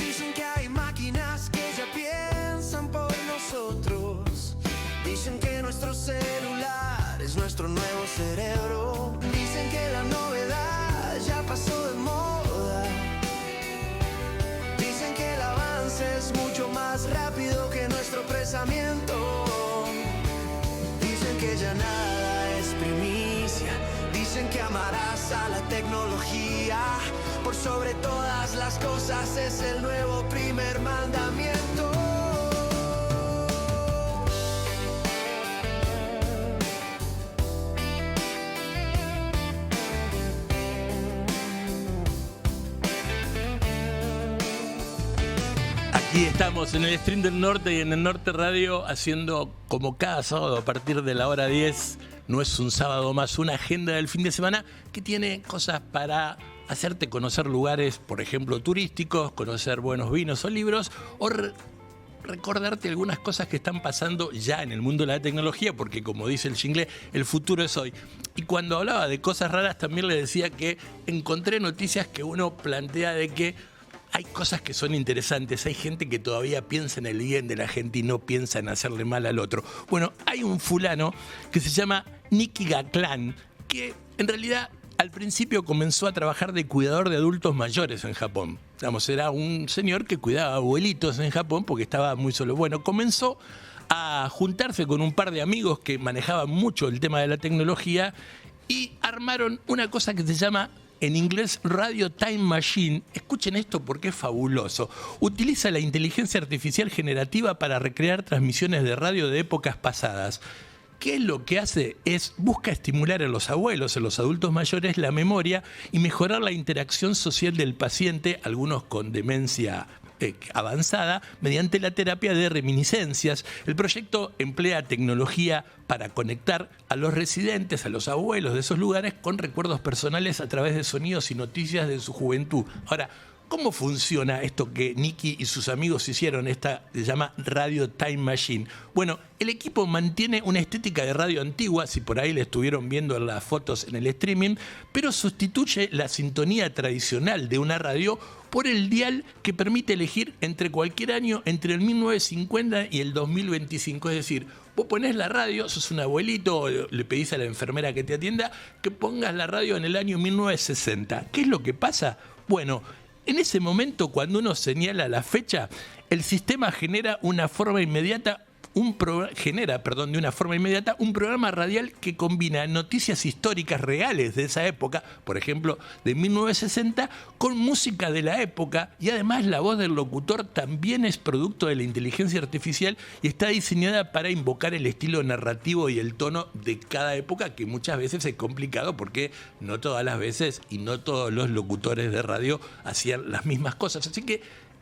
dicen que hay máquinas que ya piensan por nosotros, dicen que nuestro celular es nuestro nuevo cerebro, dicen que la novedad ya pasó de moda, dicen que el avance es mucho más rápido que nuestro pensamiento, dicen que ya nada es primicia, dicen que amarás a la tecnología por sobre todas las cosas, es el nuevo primer mandamiento. Aquí estamos en el Stream del Norte y en el Norte Radio haciendo como cada sábado a partir de la hora 10, no es un sábado más, una agenda del fin de semana que tiene cosas para hacerte conocer lugares, por ejemplo, turísticos, conocer buenos vinos o libros o recordarte algunas cosas que están pasando ya en el mundo de la tecnología, porque como dice el jingle, el futuro es hoy. Y cuando hablaba de cosas raras también le decía que encontré noticias que uno plantea de que hay cosas que son interesantes, hay gente que todavía piensa en el bien de la gente y no piensa en hacerle mal al otro. Bueno, hay un fulano que se llama Nicky Gaklan, que en realidad al principio comenzó a trabajar de cuidador de adultos mayores en Japón. Digamos, era un señor que cuidaba abuelitos en Japón porque estaba muy solo. Bueno, comenzó a juntarse con un par de amigos que manejaban mucho el tema de la tecnología y armaron una cosa que se llama, en inglés, Radio Time Machine. Escuchen esto porque es fabuloso. Utiliza la inteligencia artificial generativa para recrear transmisiones de radio de épocas pasadas. ¿Qué es lo que hace? Busca estimular en los abuelos, en los adultos mayores, la memoria y mejorar la interacción social del paciente, algunos con demencia avanzada, mediante la terapia de reminiscencias. El proyecto emplea tecnología para conectar a los residentes, a los abuelos de esos lugares, con recuerdos personales a través de sonidos y noticias de su juventud. Ahora, ¿cómo funciona esto que Nicky y sus amigos hicieron? Esta se llama Radio Time Machine. Bueno, el equipo mantiene una estética de radio antigua, si por ahí le estuvieron viendo en las fotos en el streaming, pero sustituye la sintonía tradicional de una radio por el dial que permite elegir entre cualquier año entre el 1950 y el 2025. Es decir, vos ponés la radio, sos un abuelito, le pedís a la enfermera que te atienda que pongas la radio en el año 1960. ¿Qué es lo que pasa? Bueno, en ese momento, cuando uno señala la fecha, el sistema genera de una forma inmediata un programa radial que combina noticias históricas reales de esa época, por ejemplo, de 1960, con música de la época, y además la voz del locutor también es producto de la inteligencia artificial y está diseñada para invocar el estilo narrativo y el tono de cada época, que muchas veces es complicado porque no todas las veces y no todos los locutores de radio hacían las mismas cosas. Así que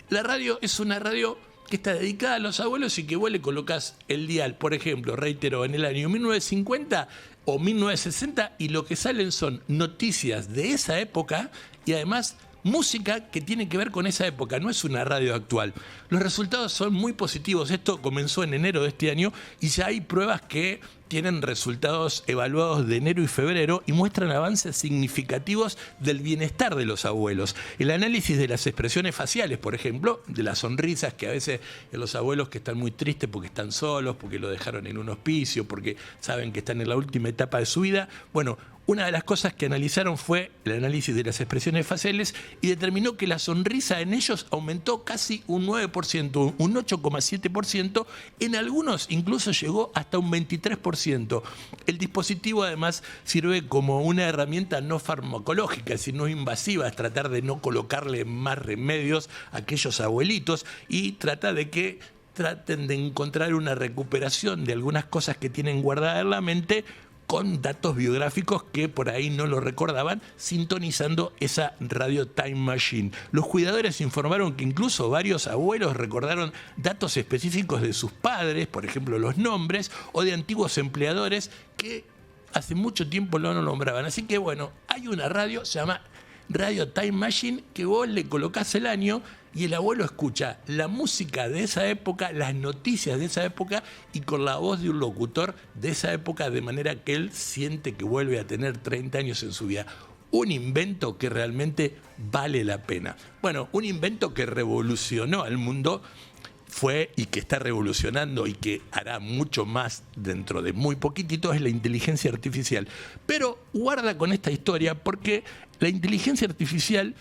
la radio es una radio que está dedicada a los abuelos y que vos le colocas el dial, por ejemplo, reitero, en el año 1950 o 1960, y lo que salen son noticias de esa época y además música que tiene que ver con esa época, no es una radio actual. Los resultados son muy positivos. Esto comenzó en enero de este año y ya hay pruebas que tienen resultados evaluados de enero y febrero y muestran avances significativos del bienestar de los abuelos. El análisis de las expresiones faciales, por ejemplo, de las sonrisas que a veces en los abuelos que están muy tristes porque están solos, porque lo dejaron en un hospicio, porque saben que están en la última etapa de su vida. Bueno, una de las cosas que analizaron fue el análisis de las expresiones faciales y determinó que la sonrisa en ellos aumentó casi un 9%, un 8,7%, en algunos incluso llegó hasta un 23%. El dispositivo además sirve como una herramienta no farmacológica, sino invasiva, es tratar de no colocarle más remedios a aquellos abuelitos y trata de que traten de encontrar una recuperación de algunas cosas que tienen guardadas en la mente, con datos biográficos que por ahí no lo recordaban, sintonizando esa Radio Time Machine. Los cuidadores informaron que incluso varios abuelos recordaron datos específicos de sus padres, por ejemplo los nombres, o de antiguos empleadores que hace mucho tiempo no lo nombraban. Así que bueno, hay una radio, se llama Radio Time Machine, que vos le colocás el año y el abuelo escucha la música de esa época, las noticias de esa época y con la voz de un locutor de esa época, de manera que él siente que vuelve a tener 30 años en su vida. Un invento que realmente vale la pena. Bueno, un invento que revolucionó al mundo fue, y que está revolucionando y que hará mucho más dentro de muy poquitito, es la inteligencia artificial. Pero guarda con esta historia porque la inteligencia artificial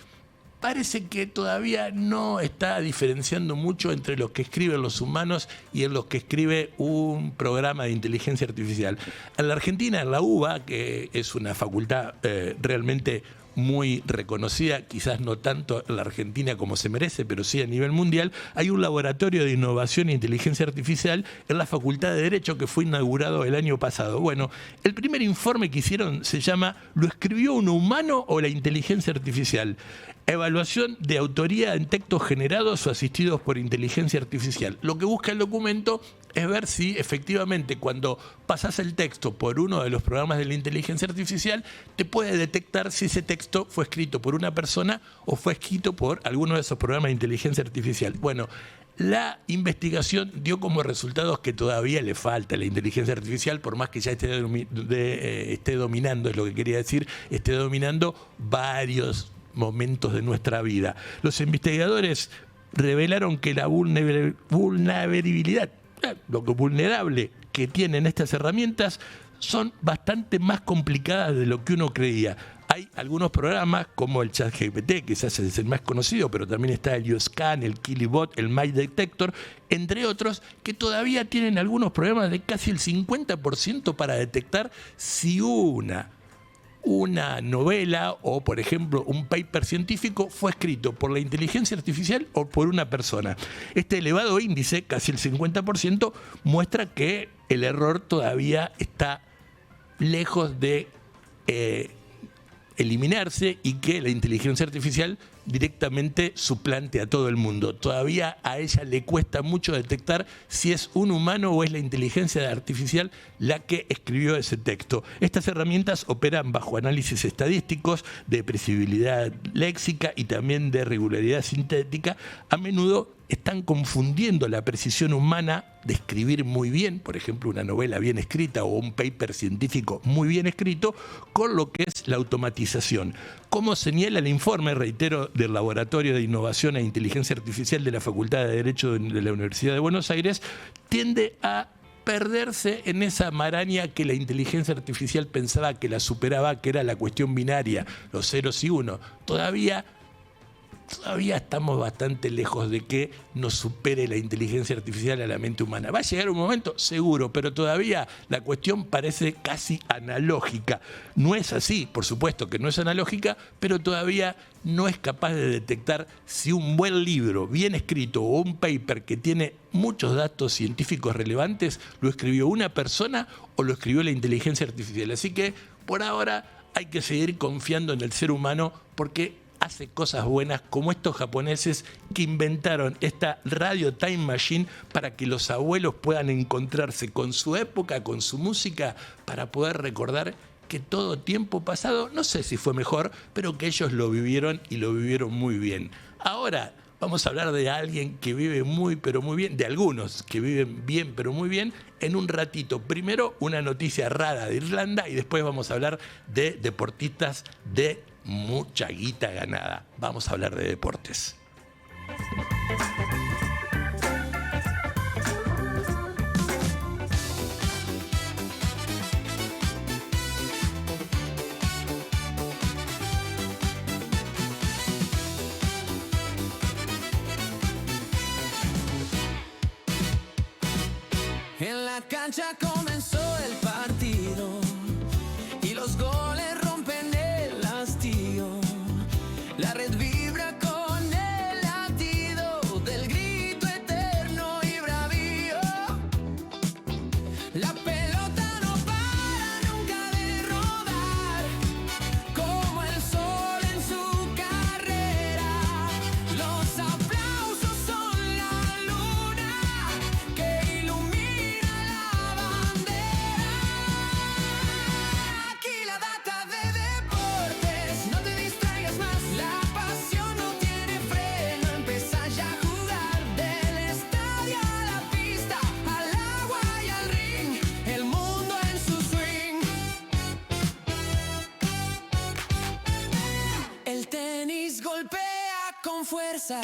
parece que todavía no está diferenciando mucho entre lo que escriben los humanos y en lo que escribe un programa de inteligencia artificial. En la Argentina, en la UBA, que es una facultad realmente muy reconocida, quizás no tanto en la Argentina como se merece, pero sí a nivel mundial, hay un laboratorio de innovación e inteligencia artificial en la Facultad de Derecho que fue inaugurado el año pasado. Bueno, el primer informe que hicieron se llama ¿Lo escribió un humano o la inteligencia artificial? Evaluación de autoría en textos generados o asistidos por inteligencia artificial. Lo que busca el documento es ver si efectivamente cuando pasas el texto por uno de los programas de la inteligencia artificial te puede detectar si ese texto fue escrito por una persona o fue escrito por alguno de esos programas de inteligencia artificial. Bueno, la investigación dio como resultados que todavía le falta a la inteligencia artificial, por más que ya esté dominando, es lo que quería decir, esté dominando varios momentos de nuestra vida. Los investigadores revelaron que la vulnerabilidad, lo que vulnerable que tienen estas herramientas son bastante más complicadas de lo que uno creía. Hay algunos programas como el ChatGPT, que es el más conocido, pero también está el YouScan, el Killibot, el MyDetector, entre otros, que todavía tienen algunos problemas de casi el 50% para detectar si una novela o, por ejemplo, un paper científico fue escrito por la inteligencia artificial o por una persona. Este elevado índice, casi el 50%, muestra que el error todavía está lejos de eliminarse y que la inteligencia artificial directamente suplante a todo el mundo. Todavía a ella le cuesta mucho detectar si es un humano o es la inteligencia artificial la que escribió ese texto. Estas herramientas operan bajo análisis estadísticos de previsibilidad léxica y también de regularidad sintética. A menudo están confundiendo la precisión humana de escribir muy bien, por ejemplo, una novela bien escrita o un paper científico muy bien escrito, con lo que es la automatización. Como señala el informe, reitero, del Laboratorio de Innovación e Inteligencia Artificial de la Facultad de Derecho de la Universidad de Buenos Aires, tiende a perderse en esa maraña que la inteligencia artificial pensaba que la superaba, que era la cuestión binaria, los ceros y unos. Todavía estamos bastante lejos de que nos supere la inteligencia artificial a la mente humana. ¿Va a llegar un momento? Seguro, pero todavía la cuestión parece casi analógica. No es así, por supuesto que no es analógica, pero todavía no es capaz de detectar si un buen libro, bien escrito, o un paper que tiene muchos datos científicos relevantes, lo escribió una persona o lo escribió la inteligencia artificial. Así que, por ahora, hay que seguir confiando en el ser humano porque hace cosas buenas, como estos japoneses que inventaron esta Radio Time Machine para que los abuelos puedan encontrarse con su época, con su música, para poder recordar que todo tiempo pasado, no sé si fue mejor, pero que ellos lo vivieron y lo vivieron muy bien. Ahora vamos a hablar de alguien que vive muy, pero muy bien, de algunos que viven bien, pero muy bien, en un ratito. Primero, una noticia rara de Irlanda y después vamos a hablar de deportistas de mucha guita ganada. Vamos a hablar de deportes. En la cancha comenzó el partido y los goles rompen el hastío. La red vibra con el latido del grito eterno y bravío. La pelota no para nunca de rodar, como el sol en su carrera. Los aplausos son la luna que ilumina la bandera. Aquí la data de deportes, no te distraigas más, la pasión no tiene freno. Empieza ya a jugar del estadio a la pista, al agua y al ring, el mundo en su swing. El tenis golpea con fuerza,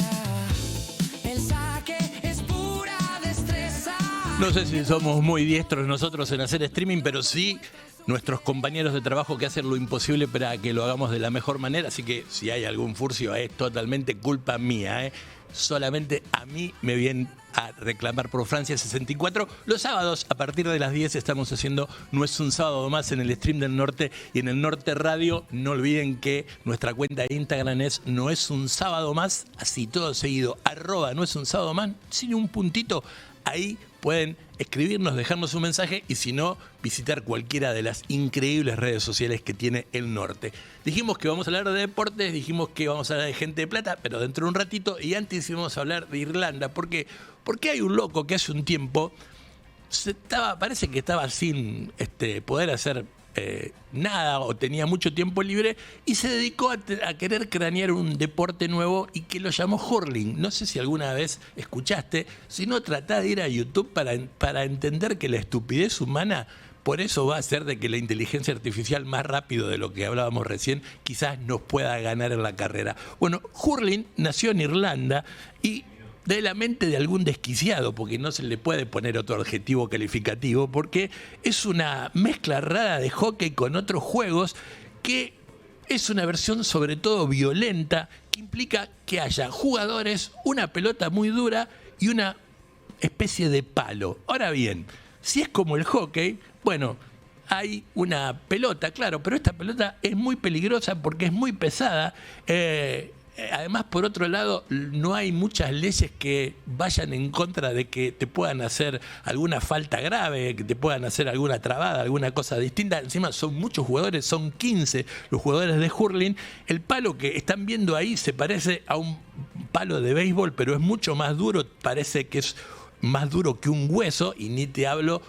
el saque es pura destreza. No sé si somos muy diestros nosotros en hacer streaming, pero sí nuestros compañeros de trabajo que hacen lo imposible para que lo hagamos de la mejor manera. Así que si hay algún furcio es totalmente culpa mía, Solamente a mí me vienen a reclamar por Francia 64. Los sábados a partir de las 10 estamos haciendo No es un sábado más en el Stream del Norte y en el Norte Radio. No olviden que nuestra cuenta de Instagram es No es un sábado más, así todo seguido, @ No es un sábado más, sin un puntito. Ahí pueden escribirnos, dejarnos un mensaje y si no, visitar cualquiera de las increíbles redes sociales que tiene el norte. Dijimos que vamos a hablar de deportes, dijimos que vamos a hablar de gente de plata, pero dentro de un ratito, y antes íbamos a hablar de Irlanda. ¿Por qué? Porque hay un loco que hace un tiempo parece que estaba sin poder hacer nada o tenía mucho tiempo libre y se dedicó a querer cranear un deporte nuevo y que lo llamó hurling. No sé si alguna vez escuchaste, si no, tratá de ir a YouTube para entender que la estupidez humana por eso va a hacer de que la inteligencia artificial, más rápido de lo que hablábamos recién, quizás nos pueda ganar en la carrera. Bueno, hurling nació en Irlanda y de la mente de algún desquiciado, porque no se le puede poner otro adjetivo calificativo, porque es una mezcla rara de hockey con otros juegos que es una versión sobre todo violenta, que implica que haya jugadores, una pelota muy dura y una especie de palo. Ahora bien, si es como el hockey, bueno, hay una pelota, claro, pero esta pelota es muy peligrosa porque es muy pesada. Además, por otro lado, no hay muchas leyes que vayan en contra de que te puedan hacer alguna falta grave, que te puedan hacer alguna trabada, alguna cosa distinta. Encima son muchos jugadores, son 15 los jugadores de hurling. El palo que están viendo ahí se parece a un palo de béisbol, pero es mucho más duro, parece que es más duro que un hueso, y ni te hablo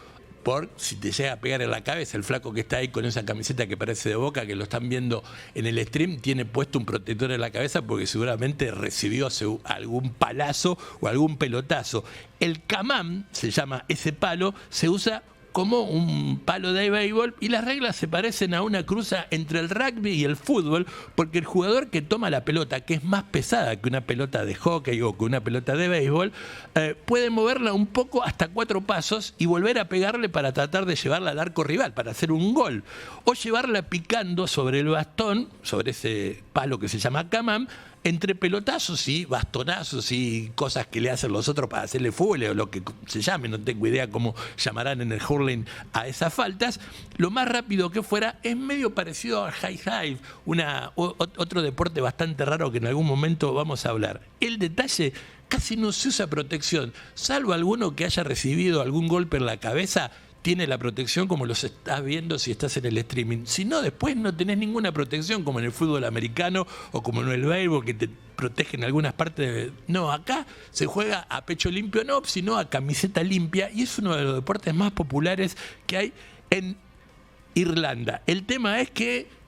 por si te llega a pegar en la cabeza. El flaco que está ahí con esa camiseta que parece de Boca, que lo están viendo en el stream, tiene puesto un protector en la cabeza porque seguramente recibió algún palazo o algún pelotazo. El camam, se llama ese palo, se usa como un palo de béisbol y las reglas se parecen a una cruza entre el rugby y el fútbol, porque el jugador que toma la pelota, que es más pesada que una pelota de hockey o que una pelota de béisbol, puede moverla un poco hasta 4 pasos y volver a pegarle para tratar de llevarla al arco rival, para hacer un gol, o llevarla picando sobre el bastón, sobre ese palo que se llama camam, entre pelotazos y bastonazos y cosas que le hacen los otros para hacerle fútbol o lo que se llame, no tengo idea cómo llamarán en el hurling a esas faltas. Lo más rápido que fuera, es medio parecido al high dive, otro deporte bastante raro que en algún momento vamos a hablar. El detalle, casi no se usa protección, salvo alguno que haya recibido algún golpe en la cabeza. Tiene la protección como los estás viendo si estás en el streaming. Si no, después no tenés ninguna protección como en el fútbol americano o como en el béisbol, que te protegen algunas partes. No, acá se juega a pecho limpio, no, sino a camiseta limpia, y es uno de los deportes más populares que hay en Irlanda. El tema es que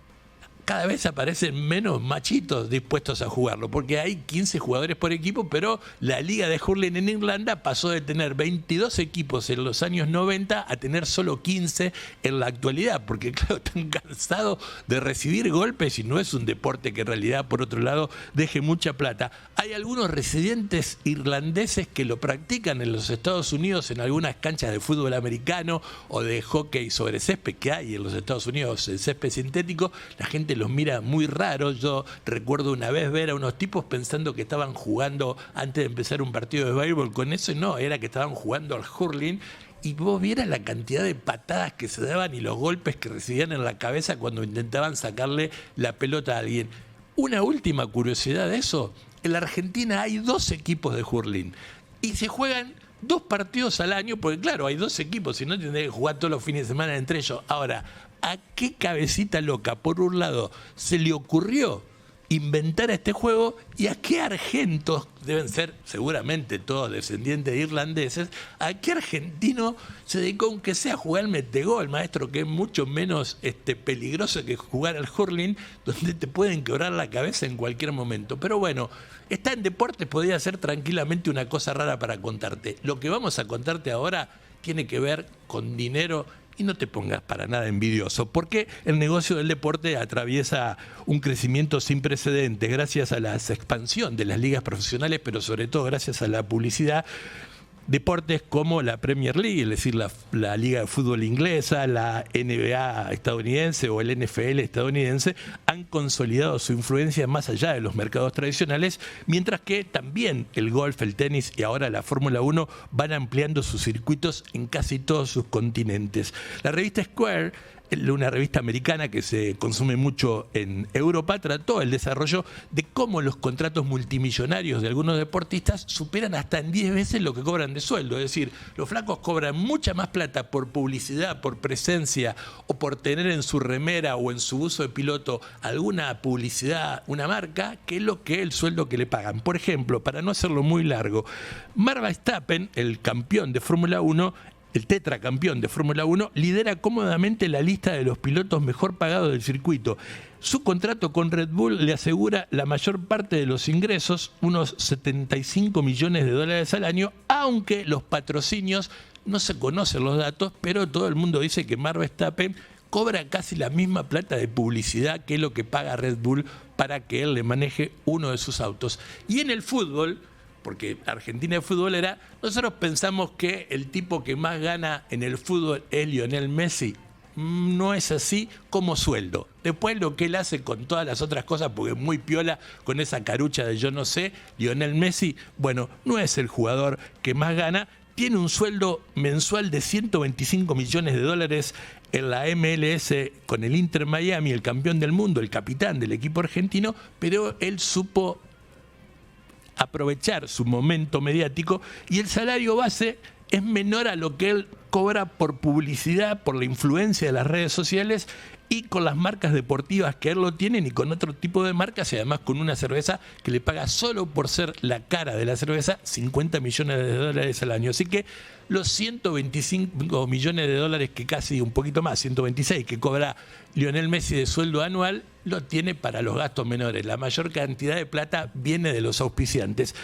cada vez aparecen menos machitos dispuestos a jugarlo, porque hay 15 jugadores por equipo, pero la liga de hurling en Irlanda pasó de tener 22 equipos en los años 90 a tener solo 15 en la actualidad, porque claro, están cansados de recibir golpes y no es un deporte que en realidad, por otro lado, deje mucha plata. Hay algunos residentes irlandeses que lo practican en los Estados Unidos en algunas canchas de fútbol americano o de hockey sobre césped que hay en los Estados Unidos, el césped sintético. La gente los mira muy raro. Yo recuerdo una vez ver a unos tipos pensando que estaban jugando antes de empezar un partido de béisbol con eso, y no, era que estaban jugando al hurling. Y vos vieras la cantidad de patadas que se daban y los golpes que recibían en la cabeza cuando intentaban sacarle la pelota a alguien. Una última curiosidad de eso: en la Argentina hay 2 equipos de hurling y se juegan 2 partidos al año, porque claro, hay 2 equipos, si no tendría que jugar todos los fines de semana entre ellos. Ahora, ¿a qué cabecita loca, por un lado, se le ocurrió inventar este juego, y a qué argentos, deben ser seguramente todos descendientes de irlandeses, a qué argentino se dedicó, aunque sea a jugar el metegol, maestro, que es mucho menos peligroso que jugar al hurling, donde te pueden quebrar la cabeza en cualquier momento? Pero bueno, está en deportes, podría ser tranquilamente una cosa rara para contarte. Lo que vamos a contarte ahora tiene que ver con dinero. Y no te pongas para nada envidioso, porque el negocio del deporte atraviesa un crecimiento sin precedentes gracias a la expansión de las ligas profesionales, pero sobre todo gracias a la publicidad. Deportes como la Premier League, es decir, la Liga de Fútbol inglesa, la NBA estadounidense o el NFL estadounidense, han consolidado su influencia más allá de los mercados tradicionales, mientras que también el golf, el tenis y ahora la Fórmula 1 van ampliando sus circuitos en casi todos sus continentes. La revista Square una revista americana que se consume mucho en Europa, trató el desarrollo de cómo los contratos multimillonarios de algunos deportistas superan hasta en 10 veces lo que cobran de sueldo. Es decir, los flacos cobran mucha más plata por publicidad, por presencia o por tener en su remera o en su buzo de piloto alguna publicidad, una marca, que el sueldo que le pagan. Por ejemplo, para no hacerlo muy largo, Max Verstappen, el campeón de Fórmula 1, el tetracampeón de Fórmula 1, lidera cómodamente la lista de los pilotos mejor pagados del circuito. Su contrato con Red Bull le asegura la mayor parte de los ingresos, unos 75 millones de dólares al año, aunque los patrocinios, no se conocen los datos, pero todo el mundo dice que Max Verstappen cobra casi la misma plata de publicidad que lo que paga Red Bull para que él le maneje uno de sus autos. Y en el fútbol, porque Argentina es futbolera, nosotros pensamos que el tipo que más gana en el fútbol es Lionel Messi. No es así como sueldo. Después lo que él hace con todas las otras cosas, porque es muy piola con esa carucha de yo no sé, Lionel Messi, bueno, no es el jugador que más gana. Tiene un sueldo mensual de 125 millones de dólares en la MLS con el Inter Miami, el campeón del mundo, el capitán del equipo argentino, pero él supo aprovechar su momento mediático y el salario base es menor a lo que él cobra por publicidad, por la influencia de las redes sociales y con las marcas deportivas que él lo tienen y con otro tipo de marcas y además con una cerveza que le paga solo por ser la cara de la cerveza 50 millones de dólares al año. Así que los 125 millones de dólares que casi un poquito más, 126 que cobra Lionel Messi de sueldo anual, lo tiene para los gastos menores. La mayor cantidad de plata viene de los auspiciantes.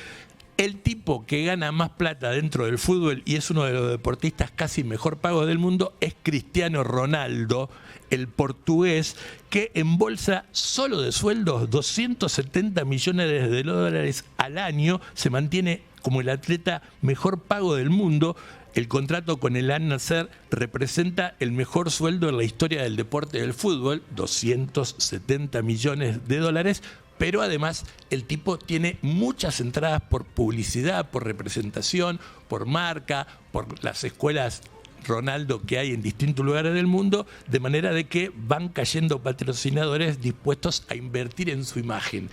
El tipo que gana más plata dentro del fútbol y es uno de los deportistas casi mejor pagos del mundo es Cristiano Ronaldo, el portugués, que embolsa solo de sueldos 270 millones de dólares al año, se mantiene como el atleta mejor pago del mundo. El contrato con el Al Nassr representa el mejor sueldo en la historia del deporte del fútbol, 270 millones de dólares. Pero además el tipo tiene muchas entradas por publicidad, por representación, por marca, por las escuelas Ronaldo que hay en distintos lugares del mundo, de manera de que van cayendo patrocinadores dispuestos a invertir en su imagen.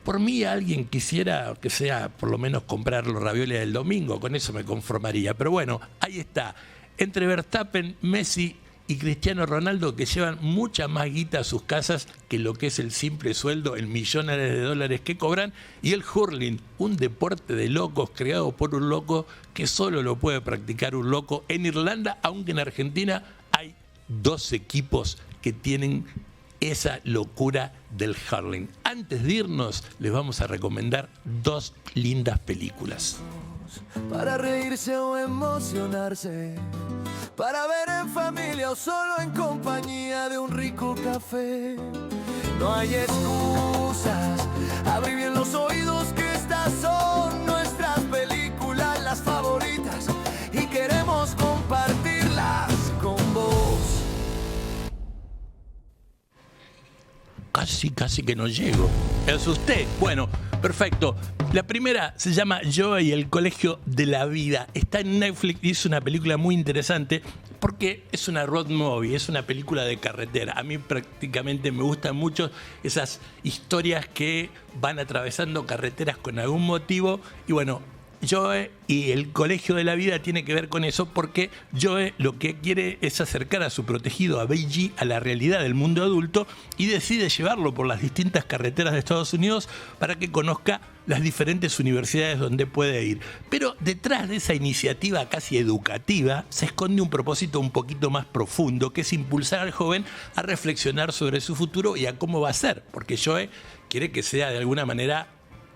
Por mí alguien quisiera que sea por lo menos comprar los ravioles del domingo, con eso me conformaría. Pero bueno, ahí está. Entre Verstappen, Messi y Cristiano Ronaldo, que llevan mucha más guita a sus casas que lo que es el simple sueldo en millones de dólares que cobran, y el hurling, un deporte de locos creado por un loco que solo lo puede practicar un loco en Irlanda, aunque en Argentina hay 2 equipos que tienen esa locura del hurling. Antes de irnos, les vamos a recomendar 2 lindas películas. Para reírse o emocionarse, para ver en familia o solo en compañía de un rico café. No hay excusas, abrí bien los oídos que estas son nuestras películas, las favoritas, y queremos compartirlas con vos. Casi que no llego. Me asusté. Bueno, perfecto. La primera se llama Joe y el Colegio de la Vida. Está en Netflix y es una película muy interesante porque es una road movie, es una película de carretera. A mí prácticamente me gustan mucho esas historias que van atravesando carreteras con algún motivo. Y bueno, Joe y el Colegio de la Vida tiene que ver con eso porque Joe lo que quiere es acercar a su protegido, a Benji, a la realidad del mundo adulto y decide llevarlo por las distintas carreteras de Estados Unidos para que conozca las diferentes universidades donde puede ir. Pero detrás de esa iniciativa casi educativa se esconde un propósito un poquito más profundo, que es impulsar al joven a reflexionar sobre su futuro y a cómo va a ser, porque Joe quiere que sea de alguna manera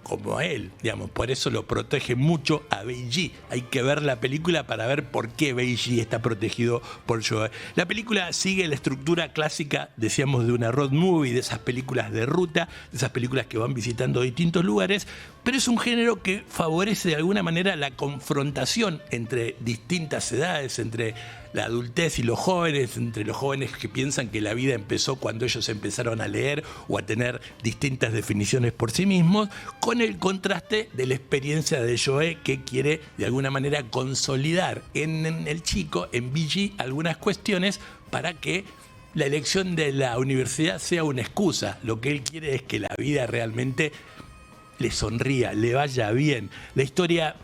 como él, digamos, por eso lo protege mucho a Benji. Hay que ver la película para ver por qué Benji está protegido por Joe. La película sigue la estructura clásica, decíamos, de una road movie, de esas películas de ruta, de esas películas que van visitando distintos lugares, pero es un género que favorece de alguna manera la confrontación entre distintas edades, entre la adultez y los jóvenes, entre los jóvenes que piensan que la vida empezó cuando ellos empezaron a leer o a tener distintas definiciones por sí mismos, con el contraste de la experiencia de Joe, que quiere de alguna manera consolidar en el chico, en Benji, algunas cuestiones para que la elección de la universidad sea una excusa. Lo que él quiere es que la vida realmente le sonría, le vaya bien. La historia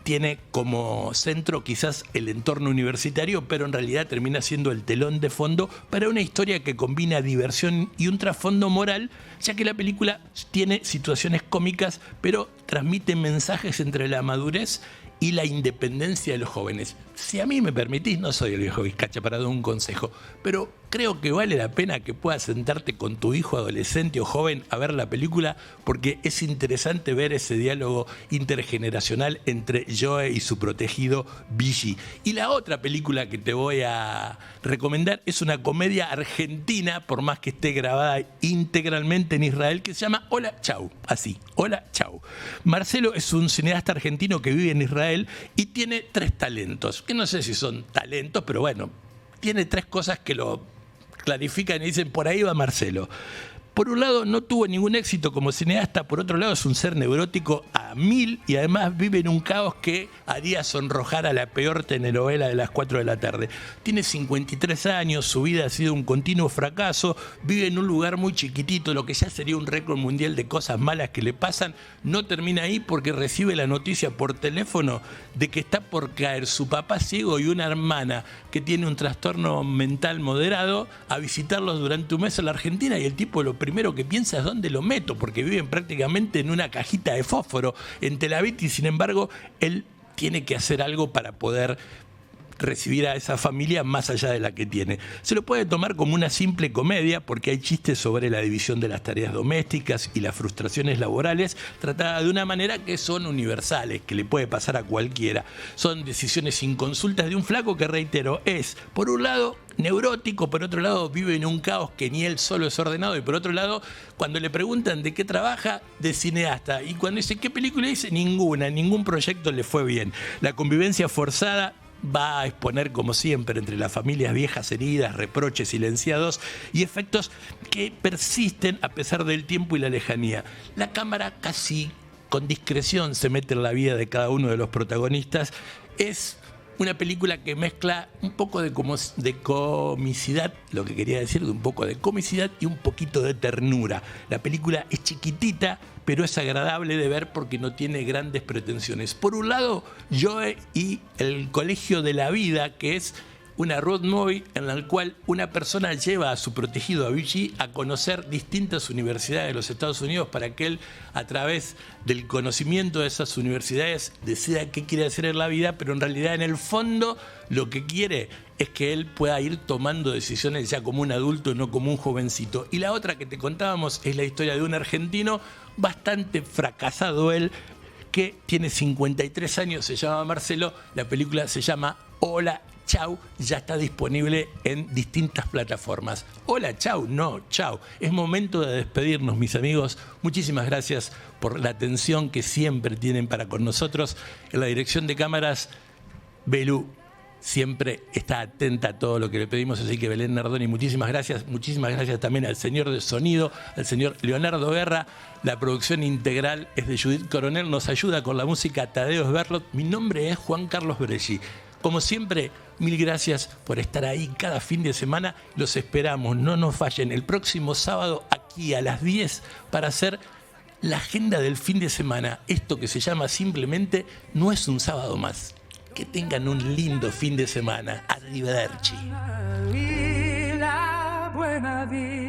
tiene como centro quizás el entorno universitario, pero en realidad termina siendo el telón de fondo para una historia que combina diversión y un trasfondo moral, ya que la película tiene situaciones cómicas, pero transmite mensajes entre la madurez y la independencia de los jóvenes. Si a mí me permitís, no soy el viejo Vizcacha para dar un consejo, pero creo que vale la pena que puedas sentarte con tu hijo adolescente o joven a ver la película, porque es interesante ver ese diálogo intergeneracional entre Joe y su protegido Billy. Y la otra película que te voy a recomendar es una comedia argentina, por más que esté grabada íntegramente en Israel, que se llama Hola Chau. Así, Hola Chau. Marcelo es un cineasta argentino que vive en Israel y tiene 3 talentos, que no sé si son talentos, pero bueno, tiene 3 cosas que lo clarifican y dicen, por ahí va Marcelo. Por un lado, no tuvo ningún éxito como cineasta, por otro lado, es un ser neurótico a 1000 y además vive en un caos que haría sonrojar a la peor telenovela de las 4 de la tarde. Tiene 53 años, su vida ha sido un continuo fracaso, vive en un lugar muy chiquitito, lo que ya sería un récord mundial de cosas malas que le pasan. No termina ahí porque recibe la noticia por teléfono de que está por caer su papá ciego y una hermana que tiene un trastorno mental moderado a visitarlos durante un mes en la Argentina, y el tipo lo primero que piensa es dónde lo meto, porque viven prácticamente en una cajita de fósforo en Tel Aviv, y sin embargo él tiene que hacer algo para poder recibir a esa familia más allá de la que tiene. Se lo puede tomar como una simple comedia porque hay chistes sobre la división de las tareas domésticas y las frustraciones laborales tratadas de una manera que son universales, que le puede pasar a cualquiera. Son decisiones sin consultas de un flaco que, reitero, es, por un lado, neurótico, por otro lado vive en un caos que ni él solo es ordenado, y por otro lado, cuando le preguntan de qué trabaja, de cineasta, y cuando dice qué película, dice ninguna, ningún proyecto le fue bien. La convivencia forzada va a exponer, como siempre, entre las familias viejas heridas, reproches silenciados y efectos que persisten a pesar del tiempo y la lejanía. La cámara casi con discreción se mete en la vida de cada uno de los protagonistas. Es una película que mezcla un poco de comicidad, lo que quería decir, de un poco de comicidad y un poquito de ternura. La película es chiquitita, pero es agradable de ver porque no tiene grandes pretensiones. Por un lado, Joe y el Colegio de la Vida, que es una road movie en la cual una persona lleva a su protegido, a Billy, a conocer distintas universidades de los Estados Unidos para que él, a través del conocimiento de esas universidades, decida qué quiere hacer en la vida, pero en realidad, en el fondo, lo que quiere es que él pueda ir tomando decisiones ya como un adulto, no como un jovencito. Y la otra que te contábamos es la historia de un argentino bastante fracasado, él, que tiene 53 años, se llama Marcelo. La película se llama Hola Chau, ya está disponible en distintas plataformas. Hola, chau, no, chau. Es momento de despedirnos, mis amigos. Muchísimas gracias por la atención que siempre tienen para con nosotros. En la dirección de cámaras, Belu siempre está atenta a todo lo que le pedimos, así que Belén Nardoni, muchísimas gracias. Muchísimas gracias también al señor de sonido, al señor Leonardo Guerra. La producción integral es de Judith Coronel, nos ayuda con la música Tadeo Sberlot. Mi nombre es Juan Carlos Bresci. Como siempre, mil gracias por estar ahí cada fin de semana. Los esperamos, no nos fallen el próximo sábado aquí a las 10 para hacer la agenda del fin de semana. Esto que se llama simplemente No es un sábado más. Que tengan un lindo fin de semana. Arrivederci. La buena vida.